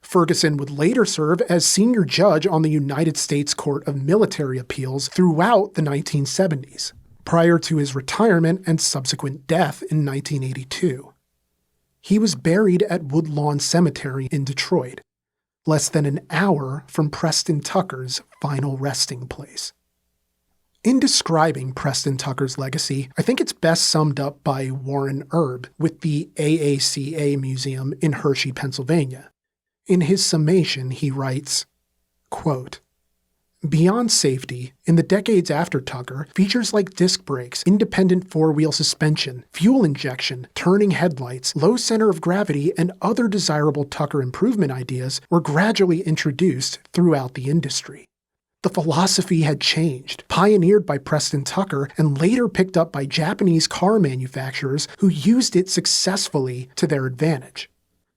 Ferguson would later serve as senior judge on the United States Court of Military Appeals throughout the 1970s, prior to his retirement and subsequent death in 1982. He was buried at Woodlawn Cemetery in Detroit, less than an hour from Preston Tucker's final resting place. In describing Preston Tucker's legacy, I think it's best summed up by Warren Erb with the AACA Museum in Hershey, Pennsylvania. In his summation, he writes, quote, "Beyond safety, in the decades after Tucker, features like disc brakes, independent four-wheel suspension, fuel injection, turning headlights, low center of gravity, and other desirable Tucker improvement ideas were gradually introduced throughout the industry. The philosophy had changed, pioneered by Preston Tucker and later picked up by Japanese car manufacturers who used it successfully to their advantage.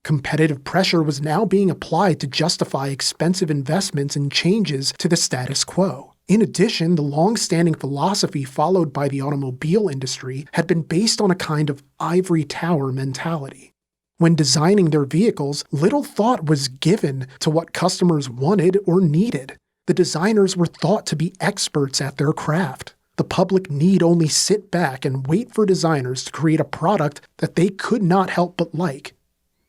Competitive pressure was now being applied to justify expensive investments and changes to the status quo. In addition, the long-standing philosophy followed by the automobile industry had been based on a kind of ivory tower mentality. When designing their vehicles, little thought was given to what customers wanted or needed. The designers were thought to be experts at their craft. The public need only sit back and wait for designers to create a product that they could not help but like.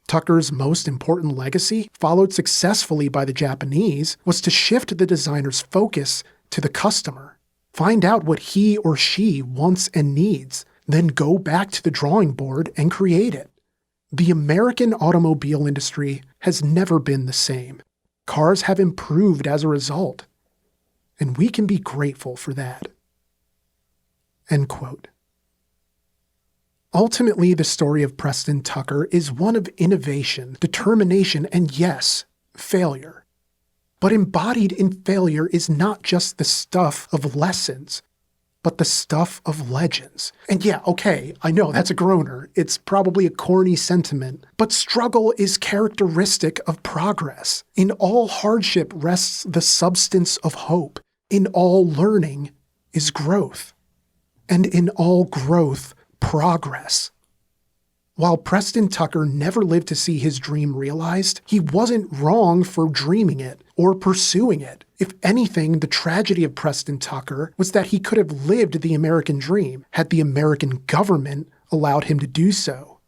Tucker's most important legacy, followed successfully by the Japanese, was to shift the designer's focus to the customer. Find out what he or she wants and needs, then go back to the drawing board and create it. The American automobile industry has never been the same. Cars have improved as a result, and we can be grateful for that." End quote. Ultimately, the story of Preston Tucker is one of innovation, determination, and yes, failure. But embodied in failure is not just the stuff of lessons, but the stuff of legends. And yeah, okay, I know that's a groaner. It's probably a corny sentiment, but struggle is characteristic of progress. In all hardship rests the substance of hope. In all learning is growth. And in all growth, progress. While Preston Tucker never lived to see his dream realized, he wasn't wrong for dreaming it or pursuing it. If anything, the tragedy of Preston Tucker was that he could have lived the American dream had the American government allowed him to do so.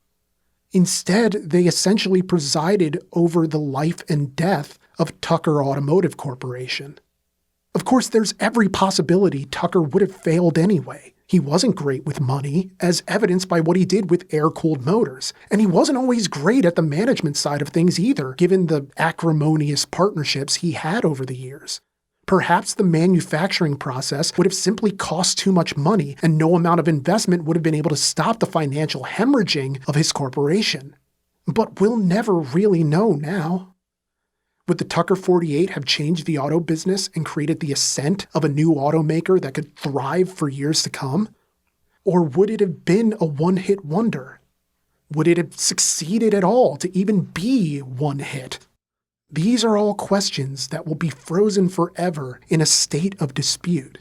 Instead, they essentially presided over the life and death of Tucker Automotive Corporation. Of course, there's every possibility Tucker would have failed anyway. He wasn't great with money, as evidenced by what he did with air-cooled motors. And he wasn't always great at the management side of things either, given the acrimonious partnerships he had over the years. Perhaps the manufacturing process would have simply cost too much money, and no amount of investment would have been able to stop the financial hemorrhaging of his corporation. But we'll never really know now. Would the Tucker 48 have changed the auto business and created the ascent of a new automaker that could thrive for years to come? Or would it have been a one-hit wonder? Would it have succeeded at all to even be one hit? These are all questions that will be frozen forever in a state of dispute.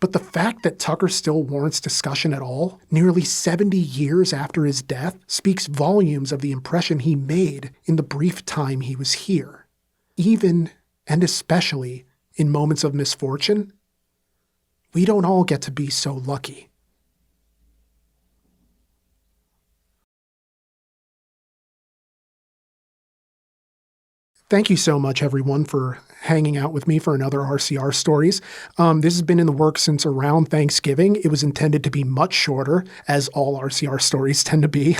But the fact that Tucker still warrants discussion at all, nearly 70 years after his death, speaks volumes of the impression he made in the brief time he was here. Even and especially in moments of misfortune, we don't all get to be so lucky. Thank you so much, everyone, for hanging out with me for another RCR Stories. This has been in the works since around Thanksgiving. It was intended to be much shorter, as all RCR Stories tend to be.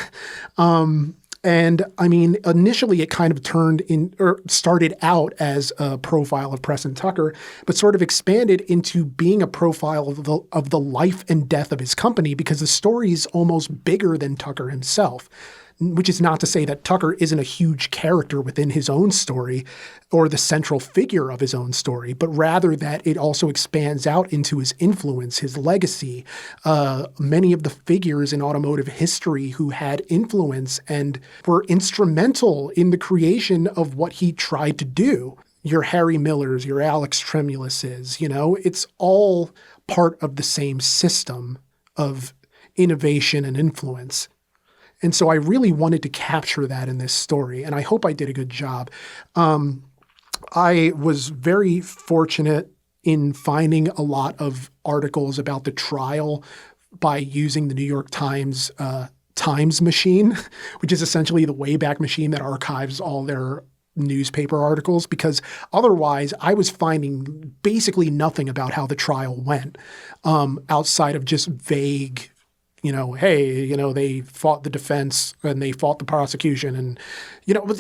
And I mean, initially it kind of started out as a profile of Preston Tucker, but sort of expanded into being a profile of the life and death of his company, because the story is almost bigger than Tucker himself. Which is not to say that Tucker isn't a huge character within his own story or the central figure of his own story, but rather that it also expands out into his influence, his legacy, many of the figures in automotive history who had influence and were instrumental in the creation of what he tried to do. Your Harry Millers, your Alex Tremuluses, it's all part of the same system of innovation and influence. And so I really wanted to capture that in this story, and I hope I did a good job. I was very fortunate in finding a lot of articles about the trial by using the New York Times Times machine, which is essentially the Wayback Machine that archives all their newspaper articles, because otherwise I was finding basically nothing about how the trial went, outside of just vague they fought the defense and they fought the prosecution. And,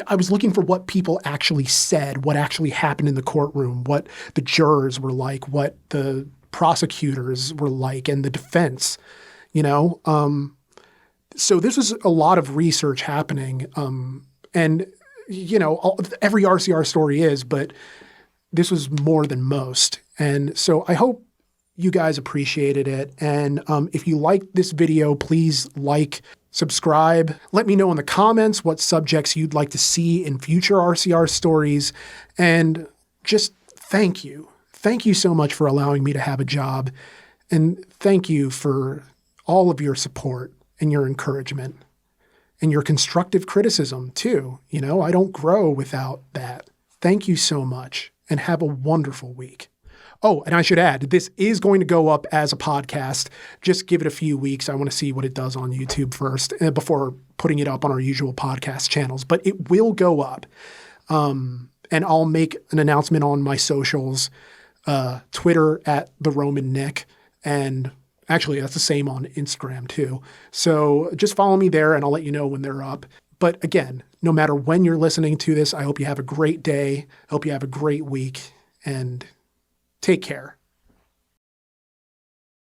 I was looking for what people actually said, what actually happened in the courtroom, what the jurors were like, what the prosecutors were like, and the defense, So this was a lot of research happening. And, every RCR story is, but this was more than most. And so I hope you guys appreciated it. And if you liked this video, please like, subscribe. Let me know in the comments what subjects you'd like to see in future RCR stories. And just thank you. Thank you so much for allowing me to have a job. And thank you for all of your support and your encouragement and your constructive criticism too. I don't grow without that. Thank you so much and have a wonderful week. Oh, and I should add, this is going to go up as a podcast. Just give it a few weeks. I want to see what it does on YouTube first before putting it up on our usual podcast channels. But it will go up. And I'll make an announcement on my socials, Twitter at the Roman Nick, and actually that's the same on Instagram too. So just follow me there and I'll let you know when they're up. But again, no matter when you're listening to this, I hope you have a great day. I hope you have a great week, and take care.